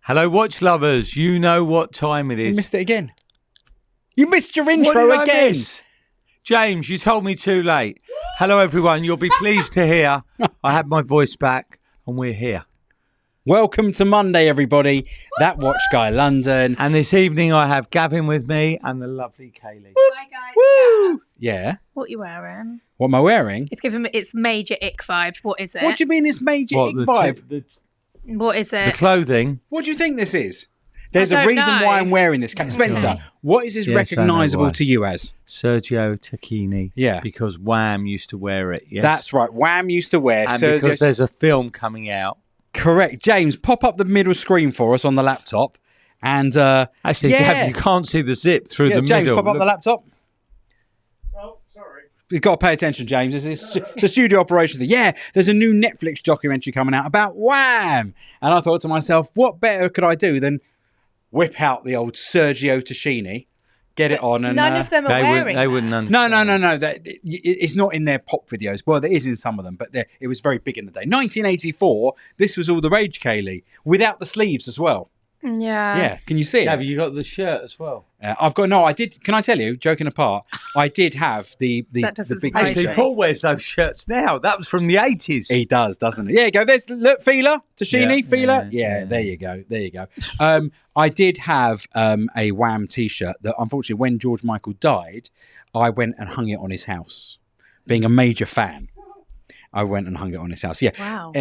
Hello, watch lovers. You know what time it is. You missed it again. You missed your What intro did I again. miss? James, you told me too late. Hello, everyone. You'll be pleased to hear I have my voice back and we're here. Welcome to Monday, everybody. That Watch Guy London. And this evening I have Gavin with me and the lovely Kaylie. Hi guys. Woo! Yeah. What are you wearing? What am I wearing? It's giving me its major ick vibes. What is it? What do you mean it's major ick vibe? What is The it? clothing. What do you think this is? There's I a don't reason know. why I'm wearing this. Spencer, what is this Yes, I know recognisable why. to you as? Sergio Tacchini. Yeah. Because Wham used to wear it. Yes. That's right. Wham used to wear and Sergio. because there's a film coming out. Correct. James, pop up the middle screen for us on the laptop. And Actually, Gav, you can't see the zip through the James, middle. pop up the laptop. Oh, sorry. You've got to pay attention, James. It's a studio operation. Yeah, there's a new Netflix documentary coming out about Wham! And I thought to myself, what better could I do than whip out the old Sergio Tacchini, get it on, and None of them are wearing They that. wouldn't understand. No. It's not in their pop videos. Well, there is in some of them, but it was very big in the day. 1984. This was all the rage, Kaylee, without the sleeves as well. Yeah. Yeah, can you see it? Gav, you got the shirt as well. I did. Can I tell you? Joking apart, I did have the That doesn't big surprise Actually, t-shirt. Paul wears those shirts now. That was from the 80s. He does, doesn't he? Yeah, you go. There's look, feeler, Tacchini, Yeah, feeler. yeah, Yeah, there you go. There you go. I did have a Wham t-shirt that, unfortunately, when George Michael died, I went and hung it on his house. Being a major fan, I went and hung it on his house. Yeah. Wow.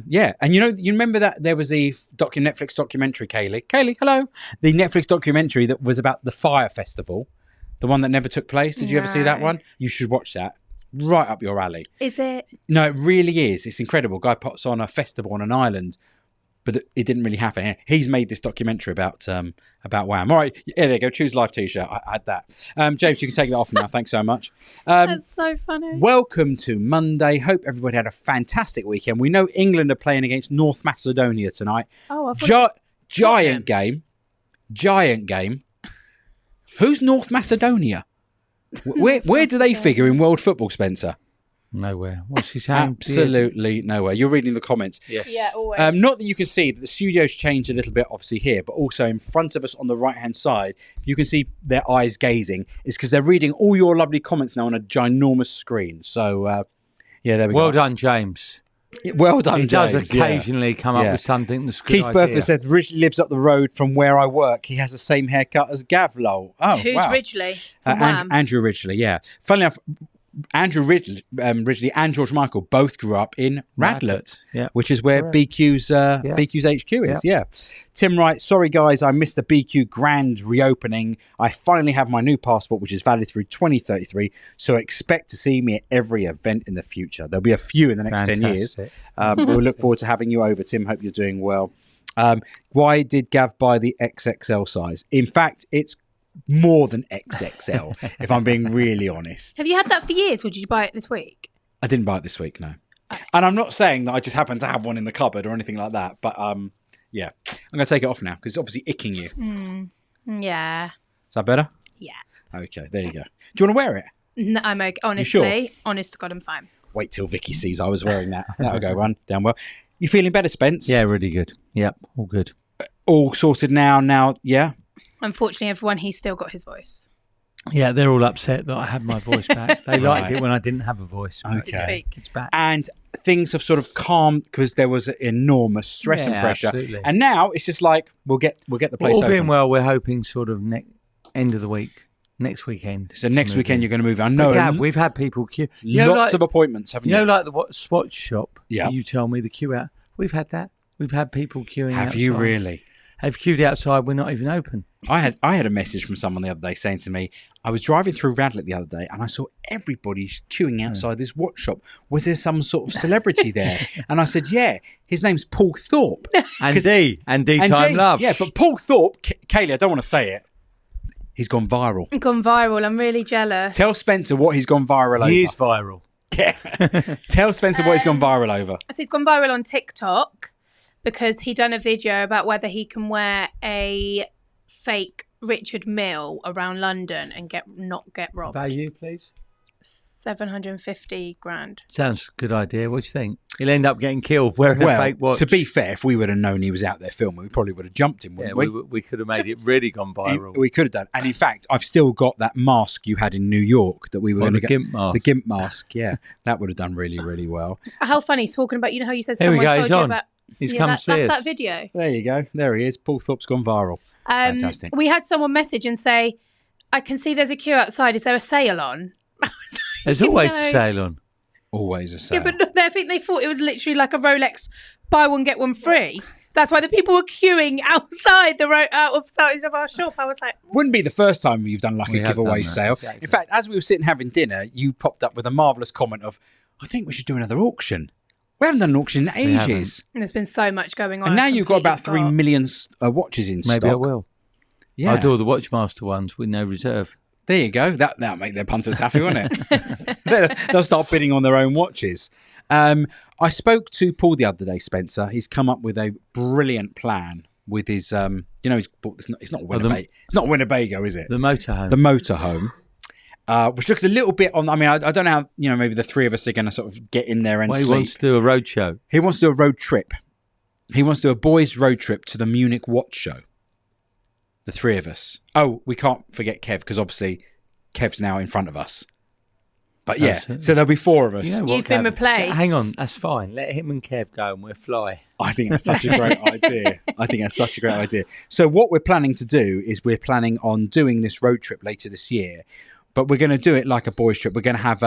Yeah. And you remember that there was a Netflix documentary, Kaylee. Kaylee, hello. The Netflix documentary that was about the Fire Festival, the one that never took place. Did you ever see that No. one? You should watch that. Right up your alley. Is it? No, it really is. It's incredible. Guy puts on a festival on an island, but it didn't really happen. He's made this documentary about Wham. All right, yeah, there you go. Choose Life t-shirt. I had that. James, you can take that off now. Thanks so much. That's so funny. Welcome to Monday. Hope everybody had a fantastic weekend. We know England are playing against North Macedonia tonight. Oh, I thought Giant game. Who's North Macedonia? Where do they figure in world football, Spencer? Nowhere. What's his name? Absolutely nowhere. You're reading the comments. Yes. Yeah, always. Not that you can see that the studio's changed a little bit, obviously, here, but also in front of us on the right-hand side, you can see their eyes gazing. It's because they're reading all your lovely comments now on a ginormous screen. So, yeah, there we go. Well done, James. Well done, He James. does occasionally come up Yeah. with something that's a good Keith idea. Burford said, Ridgely lives up the road from where I work. He has the same haircut as Gav, lol. Oh, Who's wow. Ridgely? From Wham. Andrew Ridgely, yeah. Funnily enough, Andrew Ridgely and George Michael both grew up in Radlett, Yeah. which is where Correct. BQ's HQ is. Yeah. Tim Wright, sorry guys, I missed the BQ grand reopening. I finally have my new passport, which is valid through 2033. So expect to see me at every event in the future. There'll be a few in the next 10 years. We'll look forward to having you over, Tim. Hope you're doing well. Why did Gav buy the XXL size? In fact, it's more than XXL, if I'm being really honest. Have you had that for years, or did you buy it this week? I didn't buy it this week, no. And I'm not saying that I just happen to have one in the cupboard or anything like that, but yeah. I'm going to take it off now because it's obviously icking you. Yeah. Is that better? Yeah. Okay, there you go. Do you want to wear it? No, I'm okay. Honestly, sure? honest to God, I'm fine. Wait till Vicky sees I was wearing that. That'll go down well. You feeling better, Spence? Yeah, really good. Yep, all good. All sorted now, yeah? Unfortunately, everyone, he's still got his voice. Yeah, they're all upset that I had my voice back. They liked Right. it when I didn't have a voice. but Okay. It's back. And things have sort of calmed because there was enormous stress and Yeah, pressure. absolutely. And now it's just like, we'll get the place All open. being well, we're hoping sort of end of the week, next weekend. So next to move weekend in. you're going to move. I But know Gav, we've had people queue. lots of appointments, haven't You you? know, like the Swatch shop. Yeah. You tell me the queue out. We've had that. We've had people queuing outside. Have you really? They've queued outside. We're not even open. I had a message from someone the other day saying to me, I was driving through Radlett the other day and I saw everybody queuing outside this watch shop. Was there some sort of celebrity there? And I said, yeah, his name's Paul Thorpe. And D Time Love. Yeah, but Paul Thorpe, Kaylee, I don't want to say it. He's gone viral. Gone viral. I'm really jealous. Tell Spencer what he's gone viral over. He is viral. Yeah. Tell Spencer what he's gone viral over. So he's gone viral on TikTok because he done a video about whether he can wear a fake Richard Mille around London and not get robbed. Value, please. 750 grand. Sounds a good idea. What do you think? He'll end up getting killed wearing a fake watch. To be fair, if we would have known he was out there filming, we probably would have jumped him, wouldn't we? We could have made it really gone viral. We could have done. And in fact, I've still got that mask you had in New York that we were going to the get. gimp mask. The gimp mask, yeah. That would have done really, really well. How funny, talking about, you know how you said Here we someone go, told he's you on. about... He's come to see that's us. that video. There you go. There he is. Paul Thorpe's gone viral. Fantastic. We had someone message and say, I can see there's a queue outside. Is there a sale on? There's always a sale on. Always a sale. Yeah, but I think they thought it was literally like a Rolex buy one, get one free. That's why the people were queuing outside outside of our shop. I was like... Wouldn't be the first time you've done like a giveaway sale. Exactly. In fact, as we were sitting having dinner, you popped up with a marvellous comment of, I think we should do another auction. We haven't done an auction in ages. There's been so much going on. And now you've got about 3 million watches in stock. Maybe I will. Yeah. I'll do all the Watchmaster ones with no reserve. There you go. That'll make their punters happy, won't it? They'll start bidding on their own watches. I spoke to Paul the other day, Spencer. He's come up with a brilliant plan with his, he's bought this. It's not Winnebago. It's not Winnebago, is it? The motorhome. The motorhome. Which looks a little bit on. I mean, I don't know how, maybe the three of us are going to sort of get in there and He sleep. wants to do a road show. He wants to do a road trip. He wants to do a boys' road trip to the Munich Watch Show. The three of us. Oh, we can't forget Kev, because obviously Kev's now in front of us. But yeah, so there'll be four of us. You know what, You've been Kev? replaced. Hang on, that's fine. Let him and Kev go and we'll fly. I think that's such a great idea. So what we're planning to do is we're planning on doing this road trip later this year, but we're going to do it like a boys' trip. We're going to have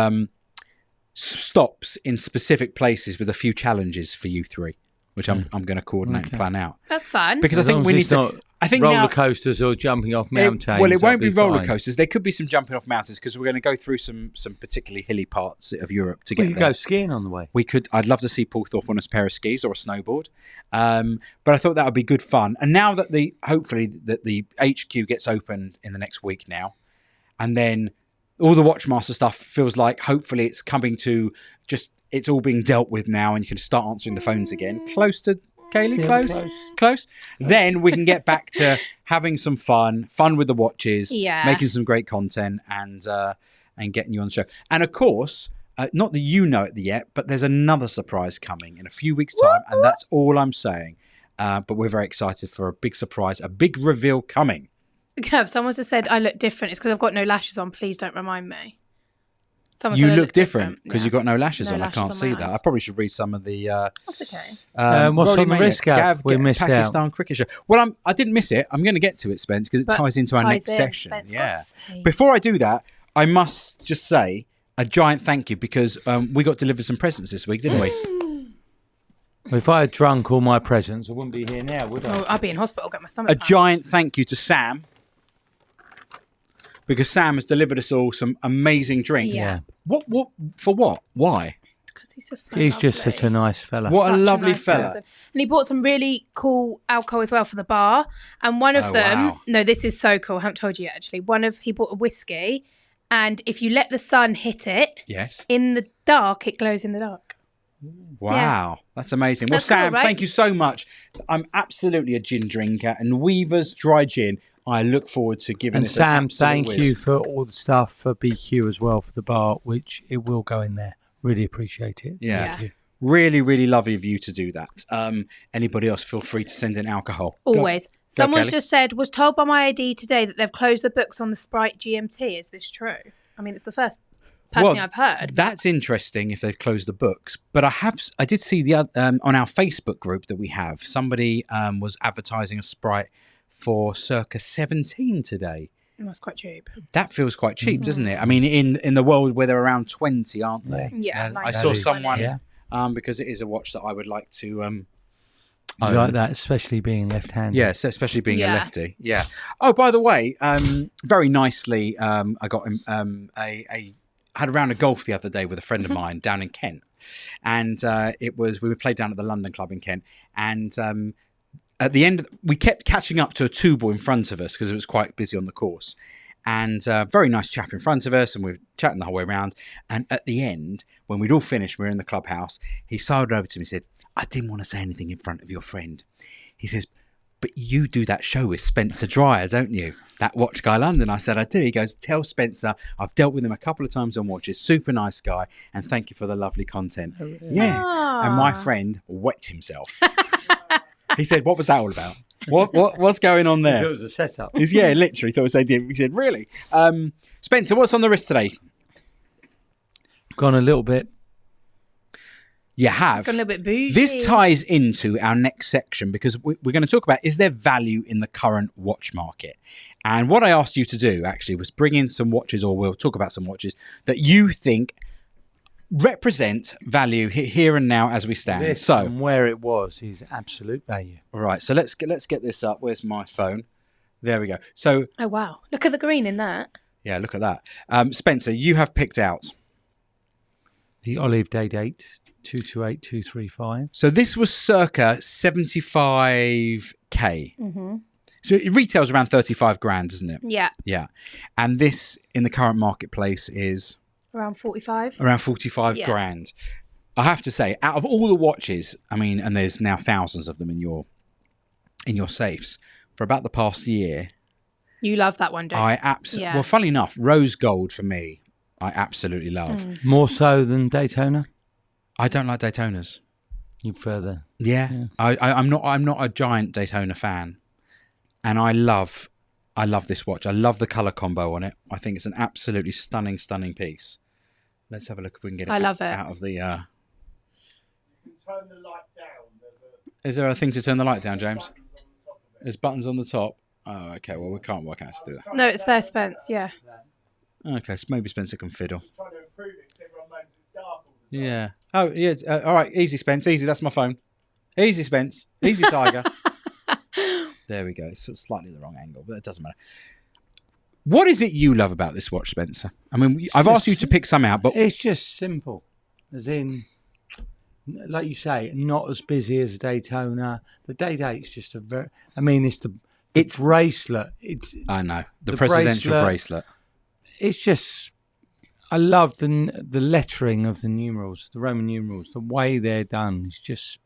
stops in specific places with a few challenges for you three, which I'm going to coordinate and plan out. That's fun. Because I think we need to... I think roller now, coasters or jumping off mountains. Well, it won't be roller fine. coasters. There could be some jumping off mountains because we're going to go through some particularly hilly parts of Europe to get We could there. go skiing on the way. We could. I'd love to see Paul Thorpe on a pair of skis or a snowboard. But I thought that would be good fun. And now that hopefully the HQ gets open in the next week now, and then all the Watchmaster stuff feels like hopefully it's coming to just, it's all being dealt with now, and you can start answering the phones again. Close to Kaylie, Yeah, close. Then we can get back to having some fun with the watches, making some great content, and getting you on the show. And of course, not that you know it yet, but there's another surprise coming in a few weeks' time, and that's all I'm saying. But we're very excited for a big surprise, a big reveal coming. Kev, someone just said I look different. It's because I've got no lashes on. Please don't remind me. Someone You said I look different because Yeah. you've got no lashes No on. lashes I can't on see my that. eyes. I probably should read some of the... That's okay. What's Rolly on the Mania, risk, Gav? We get missed out. Pakistan cricket show. Well, I didn't miss it. I'm going to get to it, Spence, because it But ties into our ties next in, session. Spence, Yeah. God's sake. Before I do that, I must just say a giant thank you because we got delivered some presents this week, didn't we? If I had drunk all my presents, I wouldn't be here now, would I? Oh, I'll be in hospital. Get my stomach. A pumped. giant thank you to Sam, because Sam has delivered us all some amazing drinks. Yeah. What? For what? Why? Because he's just so He's just lovely. such a nice fella. What a Such lovely nice fella. person. And he bought some really cool alcohol as well for the bar. And one of Oh, them, wow. no, this is so cool. I haven't told you yet, actually. He bought a whiskey, and if you let the sun hit it Yes. in the dark, it glows in the dark. Wow, that's amazing. Well, That's cool, Sam, right? thank you so much. I'm absolutely a gin drinker, and Weaver's Dry Gin, I look forward to giving And this an Sam, absolute thank whiz. you for all the stuff for BQ as well for the bar, which it will go in there. Really appreciate it. Yeah. Thank you. Really, really lovely of you to do that. Anybody else, feel free to send in alcohol. Always. Someone's Kelly. just said, was told by my AD today that they've closed the books on the Sprite GMT. Is this true? I mean, it's the first person I've heard. That's interesting if they've closed the books. But I did see the on our Facebook group that we have, somebody was advertising a Sprite for circa 17 today. That's quite cheap. That feels quite cheap, doesn't it? I mean, in the world where they're around 20, aren't they? Yeah. I saw is, someone, yeah. because it is a watch that I would like to I own. like that, especially being left-handed. Yes, especially being a Yeah. lefty. Yeah. Oh, by the way, very nicely, I got I had a round of golf the other day with a friend of mine down in Kent, and we played down at the London Club in Kent, and at the end we kept catching up to a two-ball in front of us because it was quite busy on the course, and very nice chap in front of us, and we were chatting the whole way around, and at the end when we'd all finished, we were in the clubhouse, he sidled over to me and said, I didn't want to say anything in front of your friend. He says, but you do that show with Spencer Dwyer, don't you? that watch guy London? I said, I do. He goes, tell Spencer I've dealt with him a couple of times on watches. Super nice guy. And thank you for the lovely content. Yeah. And my friend wet himself. He said, what was that all about? What's going on there? It was a setup. Yeah, literally thought it was idea. He said, really? Spencer, what's on the wrist today? Gone a little bit. You have. Got a little bit bougie. This ties into our next section because we're going to talk about, is there value in the current watch market? And what I asked you to do actually was bring in some watches, or we'll talk about some watches that you think represent value here and now as we stand. This So and where it was is absolute value. all right, so let's get this up. Where's my phone? There we go. So Oh, wow. Look at the green in that. yeah, look at that. Spencer, you have picked out. The Olive Day date, 228235. So this was circa 75k. Mm-hmm. So it retails around 35 grand, doesn't it? Yeah. Yeah. And this in the current marketplace is Around 45. around 45 Yeah. grand. I have to say, out of all the watches, I mean, and there's now thousands of them in your safes, for about the past year, You love that one, don't you? I absolutely, Yeah. well, funnily enough, rose gold for me, I absolutely love. More so than Daytona? I don't like Daytonas. You further. Yeah. I'm not a giant Daytona fan. And I love this watch. I love the color combo on it. I think it's an absolutely stunning piece. Let's have a look if we can get it, I love it. out of the... You can turn the light down. Is there a thing to turn the light down, James? Buttons on the top of it. There's buttons on the top. Oh, okay. Well, we can't work out how to do that. No, it's there, Spence. Yeah. Okay, so maybe Spencer can fiddle. Trying to improve it because everyone moans it's dark all the time. Yeah. Oh, yeah. All right. Easy, Spence. Easy. That's my phone. Easy, Spence. Easy, Tiger. There we go. It's slightly the wrong angle, but it doesn't matter. What is it you love about this watch, Spencer? I mean, I've asked you to pick some out, but It's just simple. As in, like you say, not as busy as Daytona. The day date's just a very... I mean, it's the bracelet. I know the The presidential bracelet. It's just... I love the lettering of the numerals, the Roman numerals. The way they're done is just...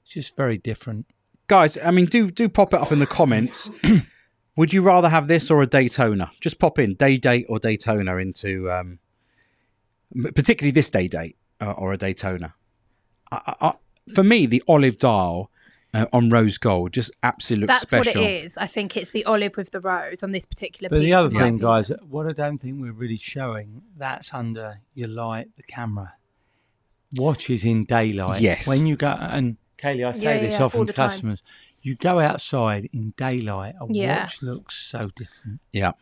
It's just very different. Guys, I mean, do pop it up in the comments. Would you rather have this or a Daytona? Just pop in date or Daytona into, particularly this date or a Daytona. For me, the olive dial on rose gold just absolutely looks That's special. what it is. I think it's the olive with the rose on this particular But piece. the other Yeah. thing, guys, what I don't think we're really showing, that's under your light, the camera. Watches in daylight. Yes. When you go... and Kaylie, I say this all often the to time. customers. You go outside in daylight, a Yeah. watch looks so different. Yeah.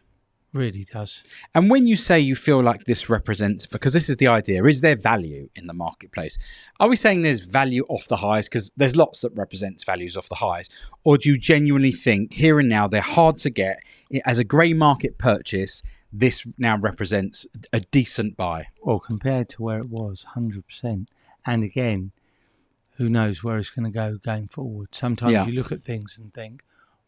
Really does. And when you say you feel like this represents, because this is the idea, is there value in the marketplace? Are we saying there's value off the highs? Because there's lots that represents values off the highs. Or do you genuinely think here and now they're hard to get? As a grey market purchase, this now represents a decent buy? Well, compared to where it was, 100%. And again, who knows where it's going to go going forward. Sometimes Yeah. you look at things and think,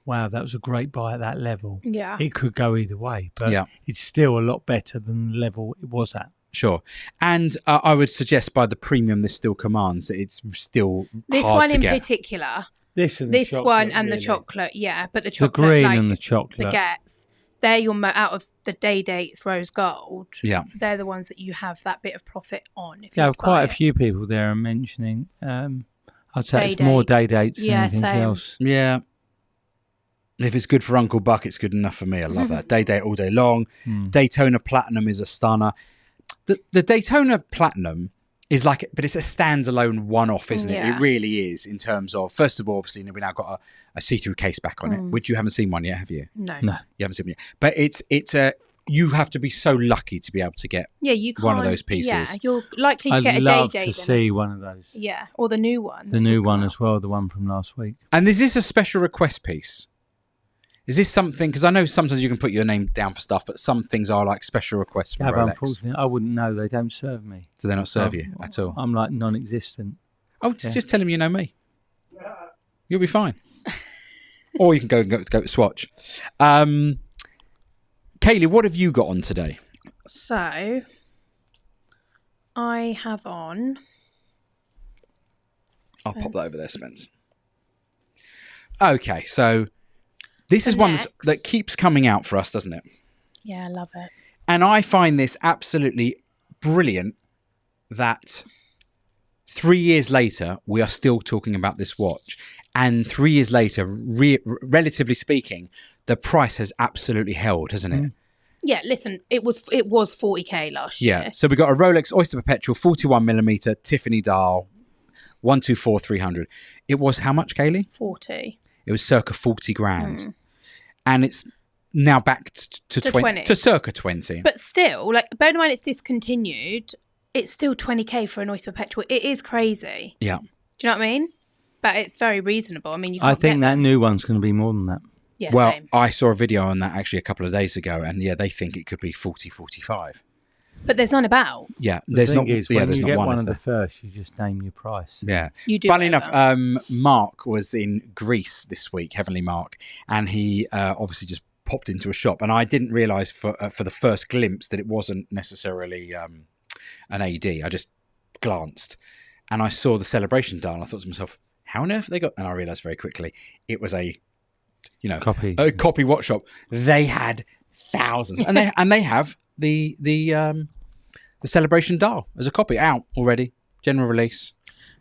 wow, that was a great buy at that level. Yeah. It could go either way, but Yeah. it's still a lot better than the level it was at. Sure. And I would suggest by the premium this still commands, that it's still This hard one to in get. particular, This and this the one chocolate, and the really. chocolate, yeah, but the The chocolate, green like and the chocolate. baguettes, they're your out of the day dates rose gold. Yeah. They're the ones that you have that bit of profit on. If Yeah, you quite buy a it. few people there are mentioning. I'd say Day it's more date. day dates Yeah, than anything same. else. Yeah. If it's good for Uncle Buck, it's good enough for me. I love that. Day all day long. Daytona Platinum is a stunner. The Daytona Platinum is like, but it's a standalone one-off, isn't it? Yeah. It really is in terms of, first of all, obviously, we now got a see-through case back on it, which you haven't seen one yet, have you? No. No. You haven't seen one yet. But it's a, you have to be so lucky to be able to get Yeah, you can't. one of those pieces. Yeah, you're likely to I'd get a day love date. to then. see one of those. Yeah, or the new one. The that's new just one come as well, the one from last week. And is this a special request piece? Is this something, because I know sometimes you can put your name down for stuff, but some things are like special requests from Yeah, but Rolex. unfortunately, I wouldn't know. They don't serve me. Do they not serve Oh, you at all? I'm like non-existent. Oh, just tell them you know me. You'll be fine. Or you can go to Swatch. Kaylie, what have you got on today? So, I have on. I'll pop that over there, Spence. Okay, so This is one next. that keeps coming out for us, doesn't it? Yeah, I love it. And I find this absolutely brilliant that 3 years later, we are still talking about this watch. And 3 years later, relatively speaking, the price has absolutely held, hasn't it? Yeah, listen, it was 40k last year. Yeah. So we got a Rolex Oyster Perpetual 41mm Tiffany dial, 124-300. It was how much, Kaylee? 40. It was circa 40 grand. And it's now back to 20, to circa 20. But still, like, bear in mind it's discontinued, it's still 20k for an Oyster Perpetual. It is crazy. Yeah. Do you know what I mean? But it's very reasonable. I mean, you I can't think get that new one's going to be more than that. Yeah, Well, same. I saw a video on that actually a couple of days ago, and yeah, they think it could be 40, 45. But there's none about. Yeah, The there's thing not. is, Yeah, when there's you not get one. one Is of the there? first, you just name your price. Yeah. You do. Funnily enough, whatever. Mark was in Greece this week, Heavenly Mark, and he obviously just popped into a shop, and I didn't realise for the first glimpse that it wasn't necessarily an AD. I just glanced, and I saw the celebration dial. And I thought to myself, how on earth have they got? And I realised very quickly it was a copy watch shop. They had thousands, and they have the celebration dial as a copy out already, general release.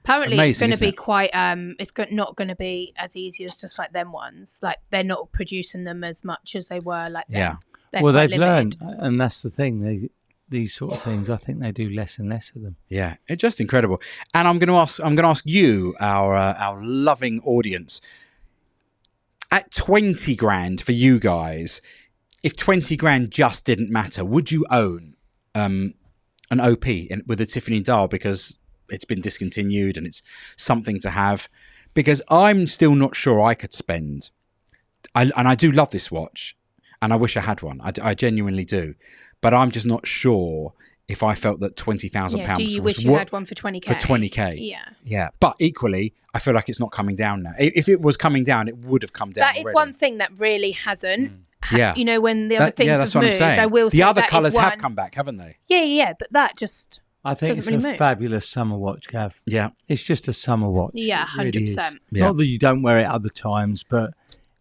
Apparently, Amazing, it's going to isn't be it? quite. Not going to be as easy as just like them ones. Like they're not producing them as much as they were. Like them. Yeah. They're Well, quite they've limited. learned, and that's the thing. These sort of things, I think they do less and less of them. Yeah, it's just incredible. And I'm going to ask you, our loving audience, at 20 grand for you guys, if 20 grand just didn't matter, would you own an OP with a Tiffany dial because it's been discontinued and it's something to have? Because I'm still not sure I could spend. And I do love this watch, and I wish I had one. I genuinely do. But I'm just not sure if I felt that £20,000 Do you was wish you had one for 20k? for 20k. Yeah. Yeah. But equally, I feel like it's not coming down now. If it was coming down, it would have come down. That is already. one thing that really hasn't. Yeah. You know, when the other things that's have what moved, I'm saying. I will say the other that is colours have one- come back, haven't they? Yeah. But that just I think doesn't it's really a move. fabulous summer watch, Gav. Yeah. It's just a summer watch. Yeah, It really is. 100%. Yeah. Not that you don't wear it other times, but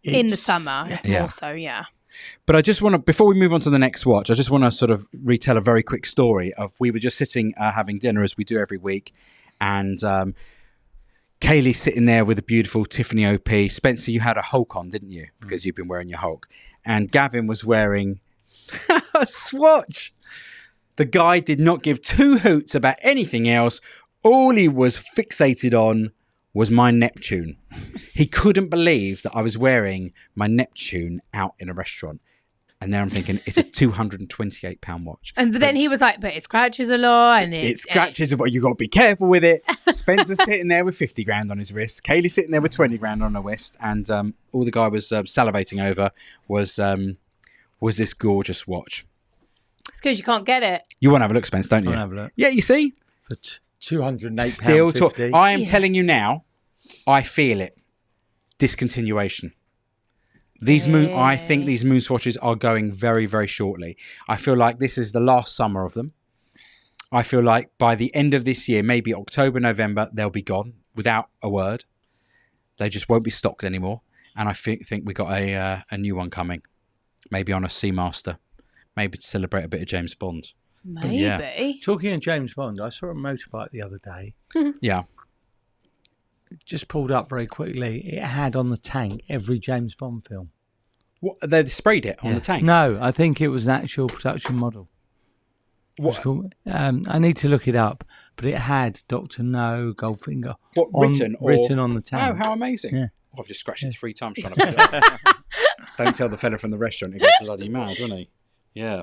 in the it's- summer, Yeah. more so. Yeah. But I just want to, before we move on to the next watch, I just want to sort of retell a very quick story of we were just sitting having dinner as we do every week, and Kaylee sitting there with a beautiful Tiffany OP. Spencer, you had a Hulk on, didn't you? Because you've been wearing your Hulk. And Gavin was wearing a Swatch. The guy did not give two hoots about anything else. All he was fixated on was my Neptune. He couldn't believe that I was wearing my Neptune out in a restaurant. And there I'm thinking, it's a £228 watch. And then he was like, but it scratches a lot. And It scratches, but you got to be careful with it. Spencer's sitting there with 50 grand on his wrist. Kaylee's sitting there with 20 grand on her wrist. And all the guy was salivating over was this gorgeous watch. It's because you can't get it. You want to have a look, Spence, don't you? I'll have a look. Yeah, you see? For £208.50. Still talk. I am Yeah. telling you now, I feel it. Discontinuation. I think these MoonSwatches are going very, very shortly. I feel like this is the last summer of them. I feel like by the end of this year, maybe October, November, they'll be gone without a word. They just won't be stocked anymore. And I think we got a new one coming, maybe on a Seamaster, maybe to celebrate a bit of James Bond. Maybe. Yeah. Talking of James Bond, I saw a motorbike the other day. Yeah. It just pulled up very quickly. It had on the tank every James Bond film. What, they sprayed it on Yeah. the tank? No, I think it was an actual production model. What? I need to look it up, but it had Dr. No, Goldfinger. What, written on the tank. Oh, how amazing. Yeah. Oh, I've just scratched it 3 times trying to put it up. Don't tell the fella from the restaurant. He got bloody mad, wouldn't he? Yeah.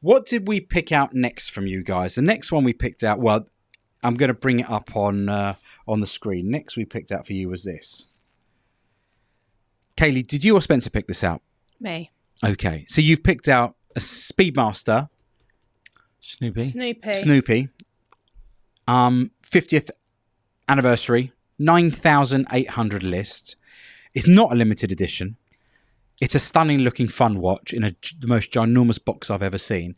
What did we pick out next from you guys? The next one we picked out, well, I'm going to bring it up on the screen. Next we picked out for you was this. Kaylee, did you or Spencer pick this out? Me. Okay. So you've picked out a Speedmaster Snoopy. Snoopy. 50th anniversary, 9,800 list. It's not a limited edition. It's a stunning looking fun watch in the most ginormous box I've ever seen.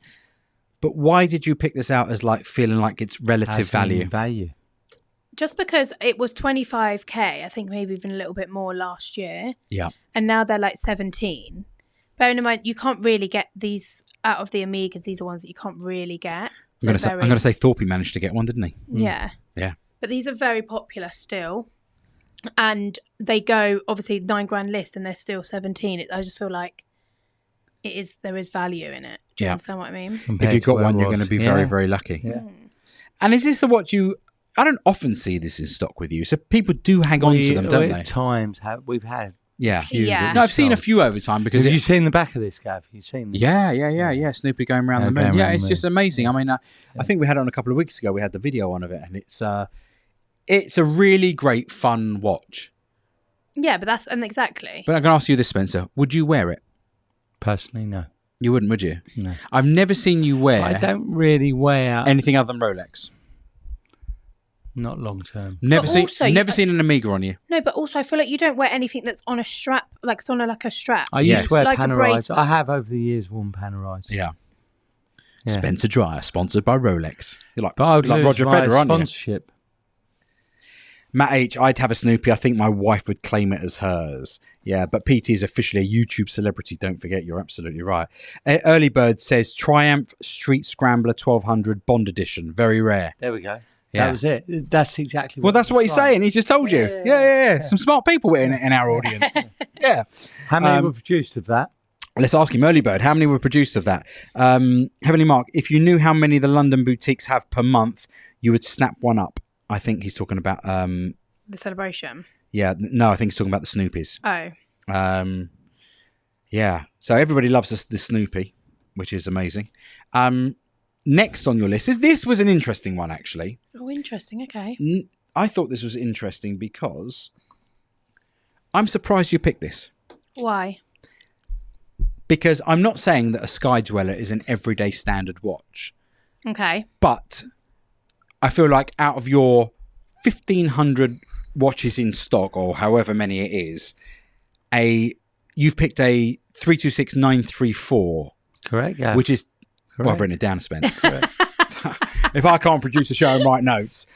But why did you pick this out as like feeling like it's relative As in value? Value. just because it was 25k, I think maybe even a little bit more last year. Yeah. And now they're like 17. Bearing in mind, you can't really get these out of the Amigas. These are ones that you can't really get. I'm going to say Thorpe managed to get one, didn't he? Yeah. Yeah. But these are very popular still. And they go, obviously, £9,000 list and they're still 17. I just feel like there is value in it. Do you understand what I mean? If you've got one, you're going to be very, very lucky. Yeah. And is this a watch I don't often see this in stock with you, so people do hang on to them, don't they? At times, we've had. Yeah. Yeah. No, I've seen a few over time because Have you seen the back of this, Gav? You've seen this? Yeah. Snoopy going around the moon. going Yeah, around it's the just amazing. I mean, I think we had it on a couple of weeks ago. We had the video on of it, and it's a really great, fun watch. Yeah, but exactly. But I'm going to ask you this, Spencer. Would you wear it? Personally, no. You wouldn't, would you? No. I've never seen you wear I don't really wear anything other than Rolex. Not long term. Never But seen an Amiga on you. No, but also I feel like you don't wear anything that's on a strap, like it's on a strap. I used to wear Like a Panerai. bracelet. I have over the years worn Panerai. Yeah. Yeah. Spencer Dryer, sponsored by Rolex. You're But I would like lose Roger my Federer, aren't you? sponsorship. Matt H, I'd have a Snoopy. I think my wife would claim it as hers. Yeah, but PT is officially a YouTube celebrity. Don't forget, you're absolutely right. Early Bird says Triumph Street Scrambler 1200 Bond Edition. Very rare. There we go. Yeah. That was it. That's exactly Well, that's what he's saying. He just told you. Yeah. Some smart people in our audience. Yeah. How many were produced of that? Let's ask him, Early Bird, how many were produced of that? Heavenly Mark, if you knew how many the London boutiques have per month, you would snap one up. I think he's talking about... the celebration. Yeah, no, I think he's talking about the Snoopies. Oh. Yeah, so everybody loves the Snoopy, which is amazing. Next on your list, this was an interesting one, actually. Oh, interesting. Okay. I thought this was interesting because I'm surprised you picked this. Why? Because I'm not saying that a Sky Dweller is an everyday standard watch. Okay. But I feel like out of your 1,500 watches in stock, or however many it is, you've picked a 326934. Correct, yeah. Which is... Well, I've written it down, Spence. If I can't produce a show and write notes.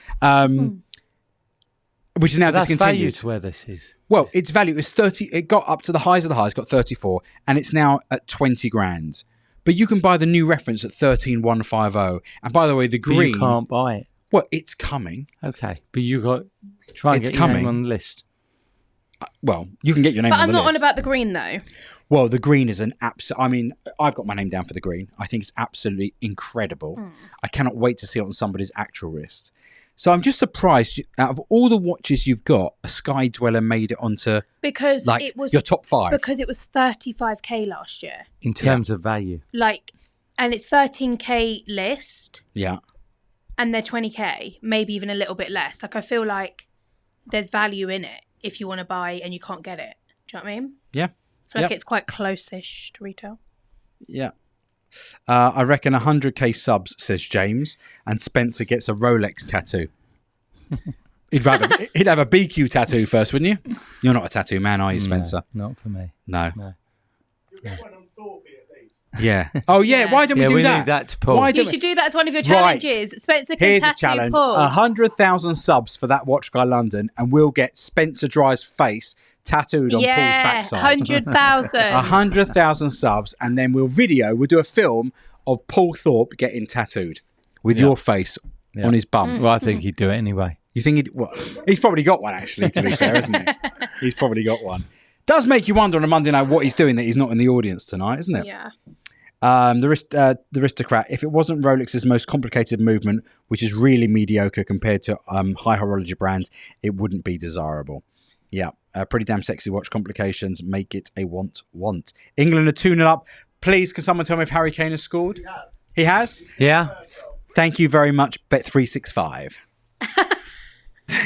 Which is now That's discontinued. value to where this is. Well, its value is 30. It got up to the highs of the highs, got 34, and it's now at 20 grand. But you can buy the new reference at 13,150. And by the way, the But green... you can't buy it. Well, it's coming. Okay, but you got try and It's get your name coming. on the list. Well, you can get your name But on I'm the not list. on about the green though. Well, the green is an absolute... I mean, I've got my name down for the green. I think it's absolutely incredible. I cannot wait to see it on somebody's actual wrist. So I'm just surprised, out of all the watches you've got, a Sky Dweller made it onto Because like it was your top 5. Because it was 35k last year. In terms of value. Like, and it's 13k list. Yeah. And they're 20k, maybe even a little bit less. Like, I feel like there's value in it if you want to buy and you can't get it. Do you know what I mean? Yeah. I feel like it's quite close-ish to retail. Yeah. I reckon 100k subs, says James, and Spencer gets a Rolex tattoo. He'd have a BQ tattoo first, wouldn't you? You're not a tattoo man, are you, Spencer? No, not for me. No. No. You'll get one on Thorpe at least. Yeah. Oh, yeah. Yeah. Why don't we do we that? leave that to Paul. Why You don't should do that as one of your Right. challenges. Spencer can Here's a tattoo challenge: Paul. 100,000 subs for that Watch Guy London, and we'll get Spencer Dry's face tattooed on Paul's backside. 100,000. 100,000 subs, and then we'll do a film of Paul Thorpe getting tattooed with your face on his bum. Well, I think he'd do it anyway. You think he's probably got one, actually, to be fair, hasn't he? He's probably got one. Does make you wonder on a Monday night what he's doing that he's not in the audience tonight, isn't it? Yeah. The Aristocrat, if it wasn't Rolex's most complicated movement, which is really mediocre compared to high horology brands, it wouldn't be desirable. Yeah, pretty damn sexy watch. Complications make it a want. England are 2-0 up. Please, can someone tell me if Harry Kane has scored? He has? Yeah. Thank you very much, Bet365.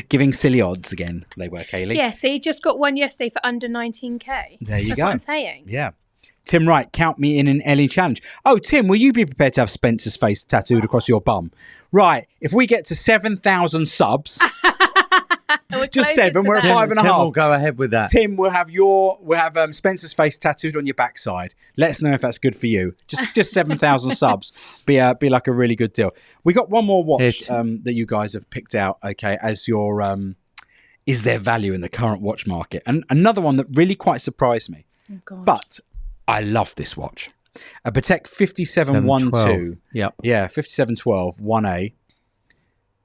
Giving silly odds again, they were, Kaylie. Yeah, see, just got one yesterday for under 19k. There you That's go. what I'm saying. Yeah. Tim Wright, count me in an Ellie challenge. Oh, Tim, will you be prepared to have Spencer's face tattooed across your bum? Right. If we get to 7,000 subs, We'll do just closer 7. to We're at that. 5 and a Tim half. will go ahead with that. Tim, we'll have Spencer's face tattooed on your backside. Let us know if that's good for you. Just 7,000 subs. Be like a really good deal. We got one more watch that you guys have picked out. Okay, as your is there value in the current watch market? And another one that really quite surprised me. Oh, God. But I love this watch. A Patek 5712. Yep. Yeah, 5712 1A.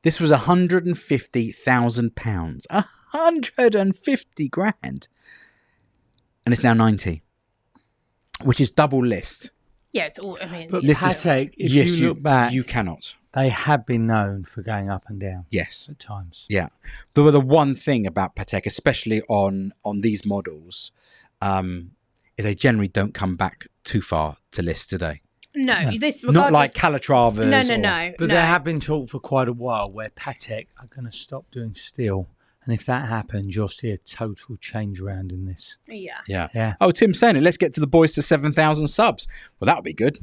This was £150,000. 150 grand. And it's now 90. Which is double list. Yeah, it's all. I mean, But yeah. Patek, if you look back, you cannot. they have been known for going up and down Yes. at times. Yeah. But the one thing about Patek, especially on these models, is they generally don't come back too far to list today. No, this Not like Calatravas. No. But there have been talk for quite a while where Patek are going to stop doing steel. And if that happens, you'll see a total change around in this. Yeah. Yeah. Oh, Tim's saying it. Let's get to the boys to 7,000 subs. Well, that would be good.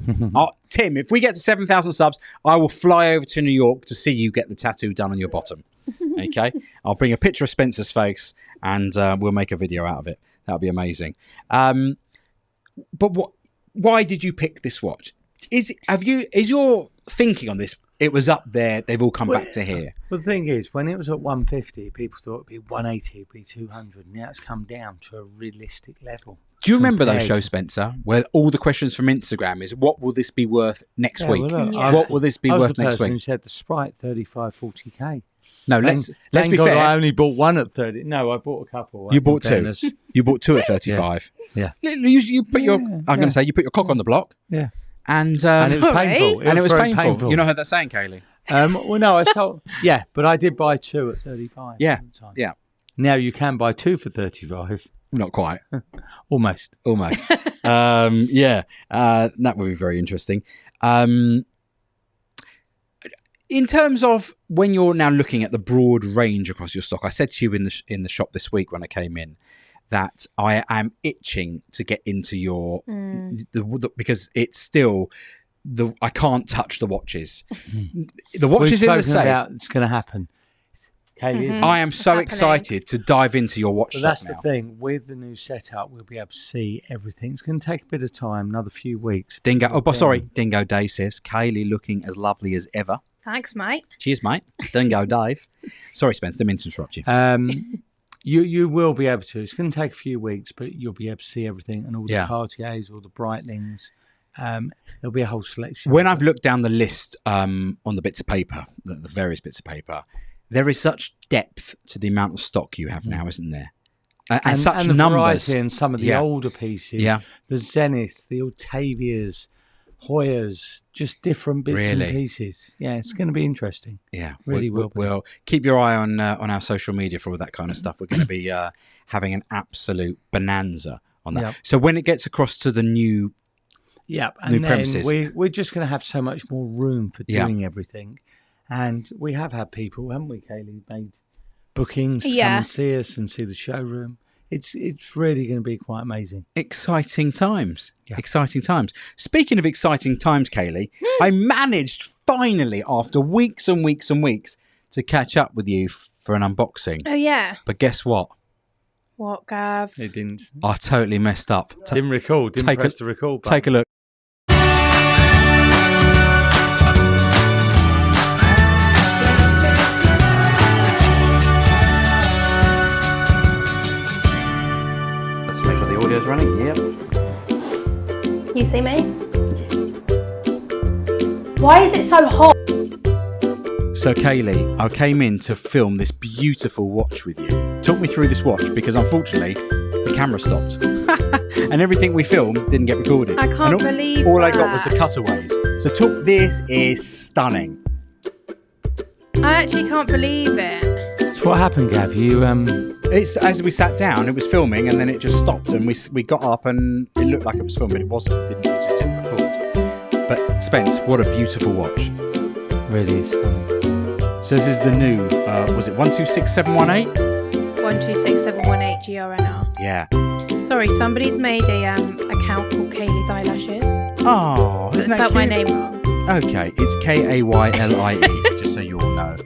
Tim, if we get to 7,000 subs, I will fly over to New York to see you get the tattoo done on your bottom. Okay? I'll bring a picture of Spencer's face and we'll make a video out of it. That'll be amazing. But why did you pick this watch? Is your thinking on this? It was up there. They've all come back to here. Well, the thing is, when it was at 150, people thought it'd be 180, it'd be 200. Now it's come down to a realistic level. Do you remember those compared- shows, Spencer, where all the questions from Instagram is, what will this be worth next week? Well, look, Yeah. What will this be I was worth the next person week? who said the Sprite 35, 40k. No, let's Thank be God fair. I only bought one at 30. No, I bought a couple. You in bought two. fairness. You bought two at 35. Yeah. You put your. Yeah, I'm going to say you put your cock on the block, Yeah. and And it was Sorry. painful. and it was very painful. You know how that saying, Kaylee? Well, no, I sold. Yeah, but I did buy two at 35. Yeah, at the time. yeah. Now you can buy two for 35. Not quite. Almost. Almost. Yeah. That would be very interesting. In terms of when you're now looking at the broad range across your stock, I said to you in the shop this week when I came in that I am itching to get into your because it's still I can't touch the watches. The watches in the safe. About it's going to happen. Kaylee, isn't it? I am so happening. excited to dive into your watch But stock that's now. the thing. With the new setup, we'll be able to see everything. It's going to take a bit of time, another few weeks. Dingo. Oh, sorry. Dingo Dave says Kaylee looking as lovely as ever. Thanks, mate. Cheers, mate. Dingo Dave. Sorry, Spence. Didn't mean to interrupt you. You will be able to. It's going to take a few weeks, but you'll be able to see everything and all the Yeah. Cartiers, all the Breitlings. There'll be a whole selection. When I've looked down the list on the bits of paper, the various bits of paper, there is such depth to the amount of stock you have now, isn't there? And such the numbers. variety and some of the Yeah. older pieces. Yeah. The Zeniths, the Octavias, Hoyas, just different bits Really? and pieces. Yeah, it's going to be interesting. Yeah, Really will be. We'll keep your eye on our social media for all that kind of stuff. We're going to be having an absolute bonanza on that. Yep. So when it gets across to the new, Yeah, New and then premises. we're just going to have so much more room for Yeah. doing everything. And we have had people, haven't we, Kaylee, made bookings to come Yeah. and see us and see the showroom. It's really going to be quite amazing. exciting times. Yeah. Exciting times. Speaking of exciting times, Kaylee, I managed finally, after weeks and weeks and weeks, to catch up with you for an unboxing. Oh, yeah. But guess what? What, Gav? It didn't I totally messed up. didn't record, didn't take press a- the record button. Take a look. Let's make sure the audio's running. Yep. You see me? Why is it so hot? So, Kaylee, I came in to film this beautiful watch with you. Talk me through this watch because, unfortunately, the camera stopped. And everything we filmed didn't get recorded. I can't And believe all I got was that. the cutaways. So, this is stunning. I actually can't believe it. So what happened, Gav? You It's as we sat down, it was filming, and then it just stopped, and we got up, and it looked like it was filmed, but it wasn't. It just didn't record. But Spence, what a beautiful watch! really is stunning. So this is the new. Was it 126718? 126718 GRNR. Yeah. Sorry, somebody's made a account called Kaylee's Eyelashes. Oh, But isn't that spelled my cute? name wrong. Okay, it's Kaylie, just so you all know.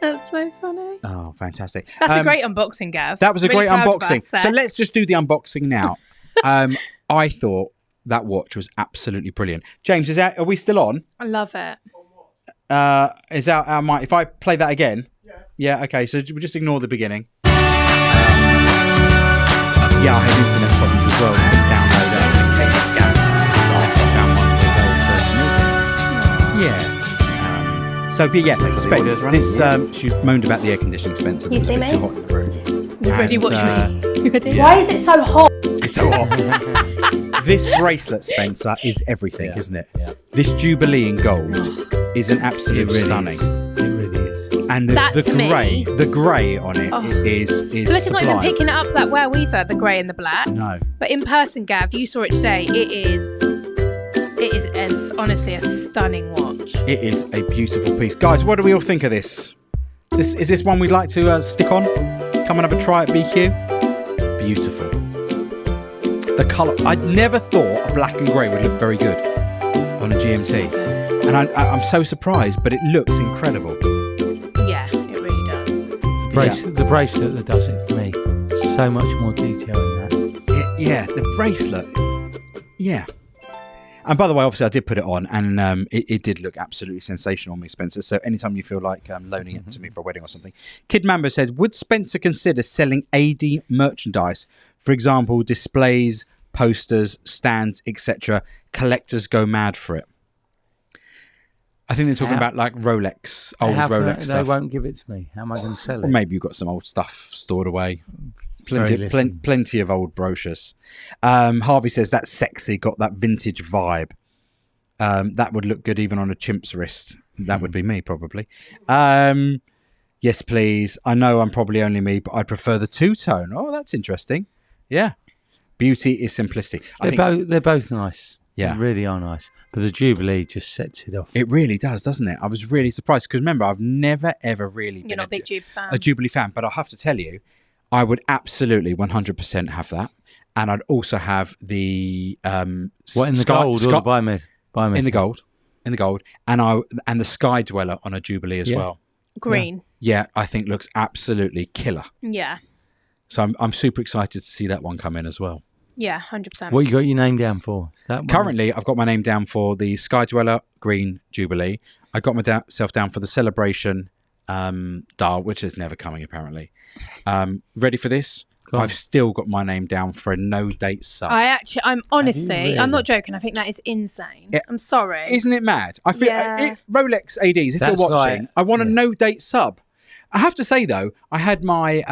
That's so funny. Oh, fantastic. That's a great unboxing, Gav. That was a Really great proud of unboxing. us, So let's just do the unboxing now. I thought that watch was absolutely brilliant. James, are we still on? I love it. Is our mic? If I play that again? Yeah. Okay. So we'll just ignore the beginning. Yeah, I had internet problems as well. I couldn't download she moaned about the air conditioning, Spencer. You It was see a bit me? too hot in the room. You ready? Watch me. You ready? yeah. Why is it so hot? It's so hot. This bracelet, Spencer, is everything, isn't it? Yeah. This Jubilee in gold is an absolute stunning. It really is. And the grey on it is Look, it's not even sublime. picking it up that well either, the grey and the black. No. But in person, Gav, you saw it today. It is honestly a stunning watch. It is a beautiful piece. Guys, what do we all think of this? Is this one we'd like to stick on? Come and have a try at BQ. Beautiful. The colour. I'd never thought a black and grey would look very good on a GMT. And I'm so surprised, but it looks incredible. Yeah, it really does. The bracelet that does it for me. So much more detail in that. The bracelet. Yeah. And by the way, obviously I did put it on and it did look absolutely sensational on me, Spencer. So anytime you feel like loaning it to me for a wedding or something. Kid Mambo said, would Spencer consider selling AD merchandise? For example, displays, posters, stands, etc. Collectors go mad for it. I think they're talking about like Rolex, old Rolex stuff. They won't give it to me. How am I going to sell it? Or maybe you've got some old stuff stored away. Plenty of old brochures. Harvey says that's sexy, got that vintage vibe. That would look good even on a chimp's wrist. That would be me, probably. Yes, please. I know I'm probably only me, but I prefer the two-tone. Oh, that's interesting. Yeah. Beauty is simplicity. They're both nice. Yeah. They really are nice. But the Jubilee just sets it off. It really does, doesn't it? I was really surprised because remember, I've never, ever really been not a big fan. a Jubilee fan. But I'll have to tell you, I would absolutely 100% have that. And I'd also have the... what, in the gold or the biomed? In the gold. In the gold. And the Sky Dweller on a Jubilee as well. Green. Yeah, I think looks absolutely killer. Yeah. So I'm super excited to see that one come in as well. Yeah, 100%. What you got your name down for? Is that one? Currently, I've got my name down for the Sky Dweller Green Jubilee. I got myself down for the Celebration dial, which is never coming apparently. Ready for this? I've still got my name down for a no-date sub. I'm honestly, I'm not joking. I think that is insane. I'm sorry. Isn't it mad? I feel Rolex ADs, if you're watching, I want a no-date sub. I have to say, though, I had my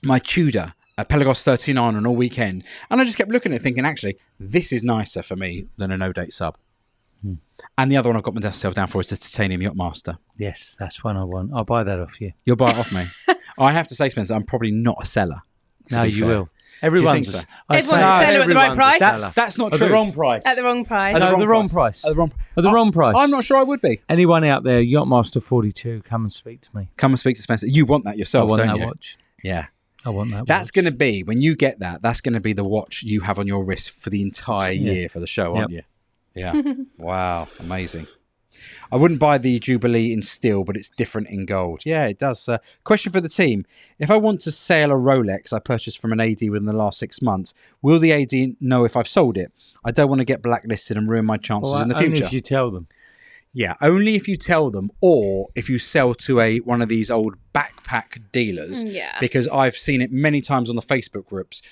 my Tudor, Pelagos 13 on all weekend, and I just kept looking at it thinking, actually, this is nicer for me than a no-date sub. And the other one I've got myself down for is the Titanium Yachtmaster. Yes, that's one I want. I'll buy that off you. You'll buy it off me. I have to say, Spencer, I'm probably not a seller. No, you will. Everyone's a seller at the right price. That's not true. At the wrong price. At the wrong price. At the wrong price. At the wrong price. I'm not sure I would be. Anyone out there, Yachtmaster 42, come and speak to me. Come and speak to Spencer. You want that yourself, don't you? I want that watch. Yeah. I want that watch. That's going to be, when you get that, that's going to be the watch you have on your wrist for the entire year for the show, aren't you? Yeah. Wow. Amazing. I wouldn't buy the Jubilee in steel, but it's different in gold. Yeah, it does. Question for the team. If I want to sell a Rolex I purchased from an AD within the last 6 months, will the AD know if I've sold it? I don't want to get blacklisted and ruin my chances in the future. Only if you tell them. Yeah, only if you tell them, or if you sell to one of these old backpack dealers. Yeah. Because I've seen it many times on the Facebook groups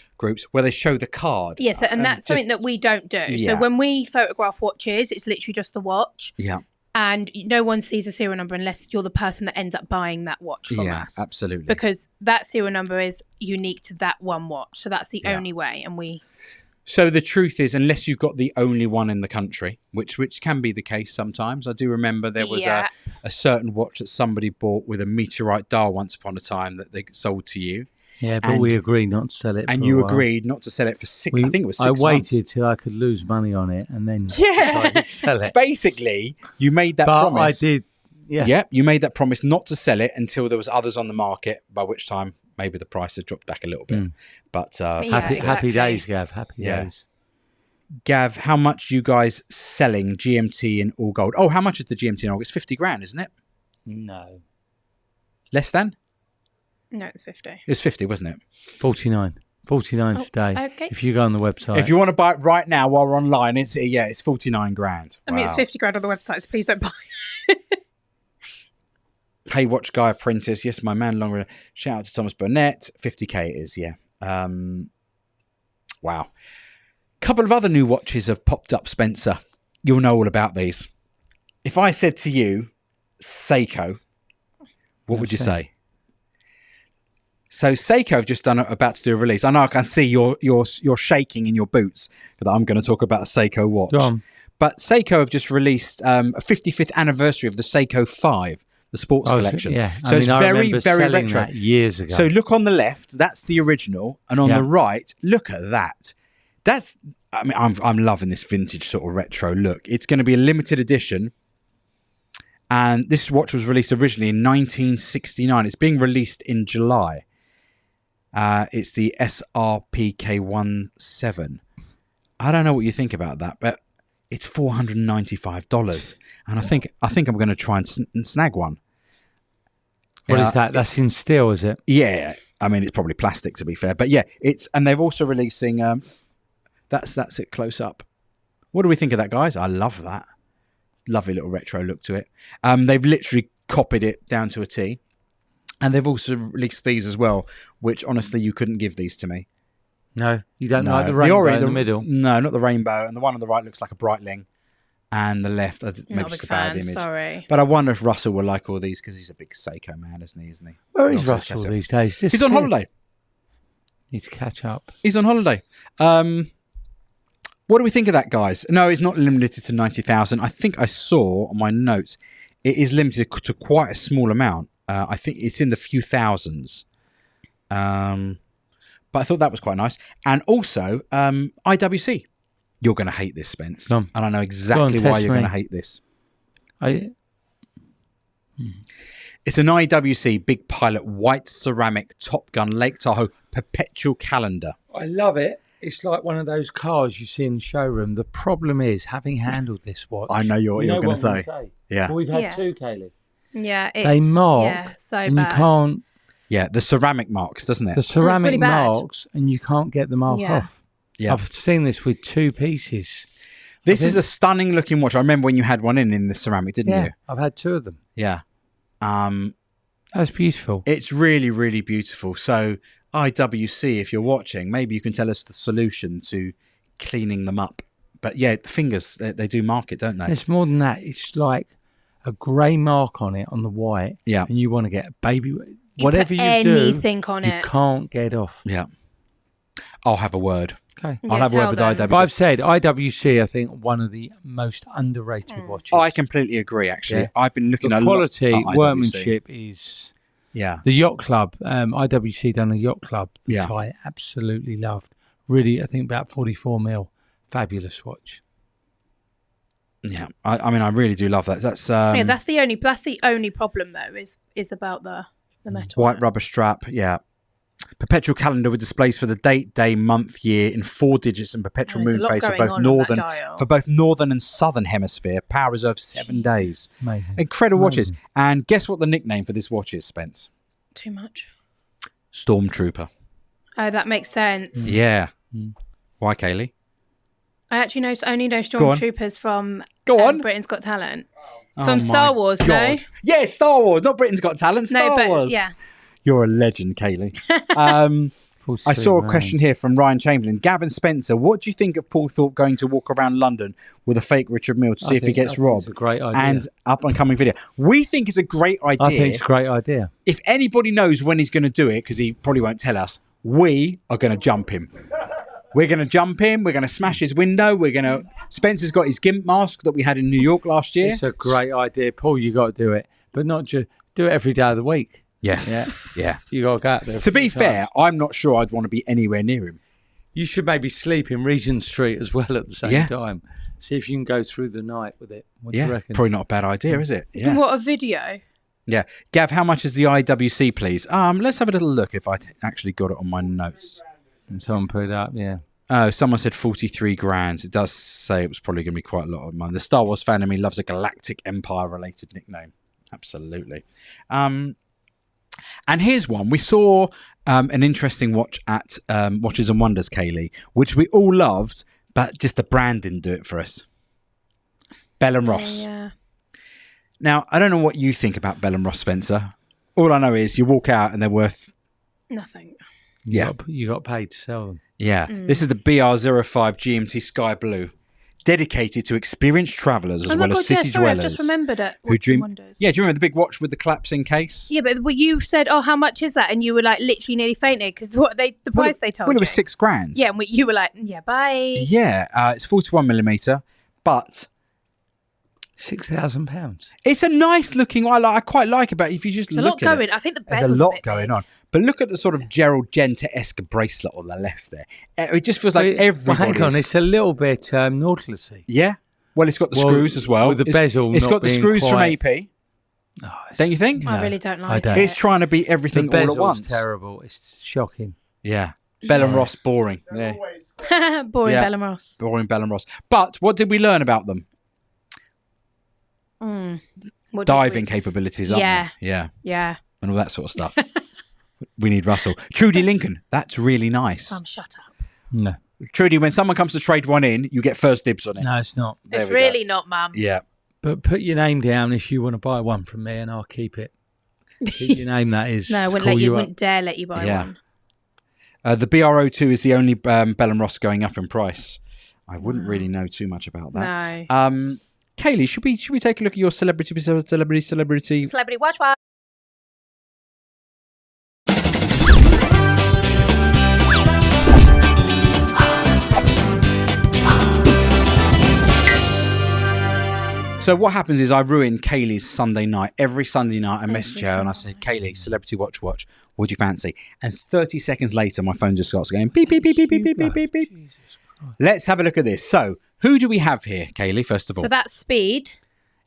where they show the card. Yes, and that's something that we don't do. Yeah. So when we photograph watches, it's literally just the watch. Yeah. And no one sees a serial number unless you're the person that ends up buying that watch from us. Yeah, absolutely. Because that serial number is unique to that one watch. So that's the only way. And So the truth is, unless you've got the only one in the country, which can be the case sometimes. I do remember there was a certain watch that somebody bought with a meteorite dial once upon a time that they sold to you. Yeah, but we agreed not to sell it. And you agreed not to sell it for six. I think it was 6 months. I waited till I could lose money on it, and then decided to sell it. Basically, you made that promise. I did. Yeah. Yeah, you made that promise not to sell it until there was others on the market. By which time, maybe the price had dropped back a little bit. But happy days, Gav. Happy days. Gav, how much you guys selling GMT in all gold? Oh, how much is the GMT in all gold? It's 50 grand, isn't it? No. Less than? No, it's 50. It was 50, wasn't it? 49 today. Okay. If you go on the website. If you want to buy it right now while we're online, it's 49 grand. I mean, it's 50 grand on the website, so please don't buy it. Hey, Watch Guy Apprentice. Yes, my man, longer. Shout out to Thomas Burnett. 50k it is, yeah. Wow. Couple of other new watches have popped up, Spencer. You'll know all about these. If I said to you, Seiko, what would you say? So Seiko have just about to do a release. I know I can see you're shaking in your boots that I'm going to talk about a Seiko watch. Go on. But Seiko have just released a 55th anniversary of the Seiko 5, the sports collection. Yeah, so it's I very, remember very selling retro. that years ago. So look on the left, that's the original, and on the right, look at that. That's, I mean, I'm loving this vintage sort of retro look. It's going to be a limited edition, and this watch was released originally in 1969. It's being released in July. It's the SRPK17. I don't know what you think about that, but it's $495, and I think I'm going to try and snag one. What is that? That's in steel, is it? Yeah, I mean it's probably plastic to be fair, but yeah, and they've also releasing. That's it close up. What do we think of that, guys? I love that. Lovely little retro look to it. They've literally copied it down to a T. And they've also released these as well, which honestly you couldn't give these to me. No, you don't like the rainbow in the middle? No, not the rainbow. And the one on the right looks like a Breitling. And the left, maybe Not a just big a bad fan, image. sorry. But I wonder if Russell will like all these because he's a big Seiko man, isn't he? Where is Russell these days? He's on holiday. Need to catch up. He's on holiday. What do we think of that, guys? No, it's not limited to 90,000. I think I saw on my notes it is limited to quite a small amount. I think it's in the few thousands. But I thought that was quite nice. And also, IWC. You're going to hate this, Spence. And I know exactly why you're going to hate this. It's an IWC Big Pilot white ceramic Top Gun Lake Tahoe perpetual calendar. I love it. It's like one of those cars you see in the showroom. The problem is, having handled this watch... I know what you're going to say. Yeah. Well, we've had two, Kaylie. Yeah. They mark, so and bad. you can't... Yeah, the ceramic marks, doesn't it? The ceramic really bad. marks, and you can't get the mark off. Yeah. I've seen this with two pieces. This is a stunning looking watch. I remember when you had one in the ceramic, didn't you? I've had two of them. Yeah. That's beautiful. It's really, really beautiful. So IWC, if you're watching, maybe you can tell us the solution to cleaning them up. But yeah, the fingers, they do mark it, don't they? It's more than that. It's like a grey mark on it, on the white. Yeah. And you want to get a baby... Whatever you anything do, on you it. can't get off. Yeah. I'll have a word. Okay. I'll have a word with IWC. But I've said IWC, I think, one of the most underrated watches. I completely agree, actually. Yeah. I've been looking at the quality, workmanship is... Yeah. The yacht club, IWC done a yacht club, which Yeah. I absolutely loved. Really, I think about 44 mil. Fabulous watch. Yeah. I mean, I really do love that. That's that's the only problem, though, is about the metal. White rubber strap, yeah. Perpetual calendar with displays for the date, day, month, year in 4 digits and perpetual moon phase for both northern and southern hemisphere. Power reserve 7 days. Amazing. Incredible watches. And guess what the nickname for this watch is, Spence? Too much. Stormtrooper. Oh, that makes sense. Yeah. Why, Kaylie? I actually only know Stormtroopers from Britain's Got Talent. From Star Wars, God. no? Yeah, Star Wars. Not Britain's Got Talent, Star Wars. Yeah. You're a legend, Kaylie. I saw a question here from Ryan Chamberlain. Gavin Spencer, what do you think of Paul Thorpe going to walk around London with a fake Richard Mille to see if he gets robbed? It's a great idea. And up-and-coming video. We think it's a great idea. I think it's a great idea. If anybody knows when he's going to do it, because he probably won't tell us, we are going to jump him. We're going to jump him. We're going to smash his window. Spencer's got his GIMP mask that we had in New York last year. It's a great idea, Paul. You got to do it, but not just do it every day of the week. Yeah. You got to go out there. To be fair, I'm not sure I'd want to be anywhere near him. You should maybe sleep in Regent Street as well at the same time. See if you can go through the night with it. What do you reckon? Probably not a bad idea, is it? Yeah. What a video. Yeah. Gav, how much is the IWC, please? Let's have a little look if I actually got it on my notes. And someone put it up, yeah. Oh, someone said 43 grand. It does say it was probably going to be quite a lot of money. The Star Wars fan in me loves a Galactic Empire related nickname. Absolutely. And here's one. We saw an interesting watch at Watches and Wonders, Kaylie, which we all loved, but just the brand didn't do it for us. Bell & Ross. Yeah. Now, I don't know what you think about Bell & Ross, Spencer. All I know is you walk out and they're worth... Nothing. You got paid to sell them. Yeah. This is the BR05 GMT Sky Blue, dedicated to experienced travellers as well as city dwellers. I've just remembered it. Who dream... Wonders. Yeah, do you remember the big watch with the collapsing case? Yeah, but you said, "Oh, how much is that?" And you were like, literally nearly fainted because the price they told you. Well, it was $6,000. Yeah, and you were like, "Yeah, bye." Yeah, it's 41mm, but £6,000. it's a nice looking. I quite like it, but if you just There's look a lot at going. it, I think the there's bezel's a lot bit going big. on. But look at the sort of Gerald Genta-esque bracelet on the left there. It just feels like everybody's... Hang on, it's a little bit Nautilusy. Yeah. Well, it's got the screws as well. With the bezel It's not got the being screws quite... from AP. Oh, Don't you think? I really don't I like don't. it. It's trying to be everything the all at bezel's once. terrible. It's shocking. Yeah. Bell & Ross, boring. They're Yeah. always Boring Yeah. Bell & Ross. Boring Bell & Ross. But what did we learn about them? What did Diving capabilities, aren't Yeah. they? Yeah. Yeah. And all that sort of stuff. We need Russell. Trudy Lincoln. That's really nice. Shut up. No. Trudy, when someone comes to trade one in, you get first dibs on it. No, it's not. There It's we go. really not, Mum. Yeah. But put your name down if you want to buy one from me and I'll keep it. Keep your name, that is. No, I to wouldn't call let you. up. Wouldn't dare let you buy Yeah. one. The BR02 is the only Bell & Ross going up in price. I wouldn't really know too much about that. No. Kaylie, should we take a look at your celebrity? Celebrity watch. So what happens is I ruin Kaylie's Sunday night. Every Sunday night I message her and I say, Kaylie, celebrity watch, what do you fancy? And 30 seconds later my phone just starts going beep, beep, beep, beep, beep, beep, beep, beep, beep. Let's have a look at this. So who do we have here, Kaylie, first of all? So that's Speed.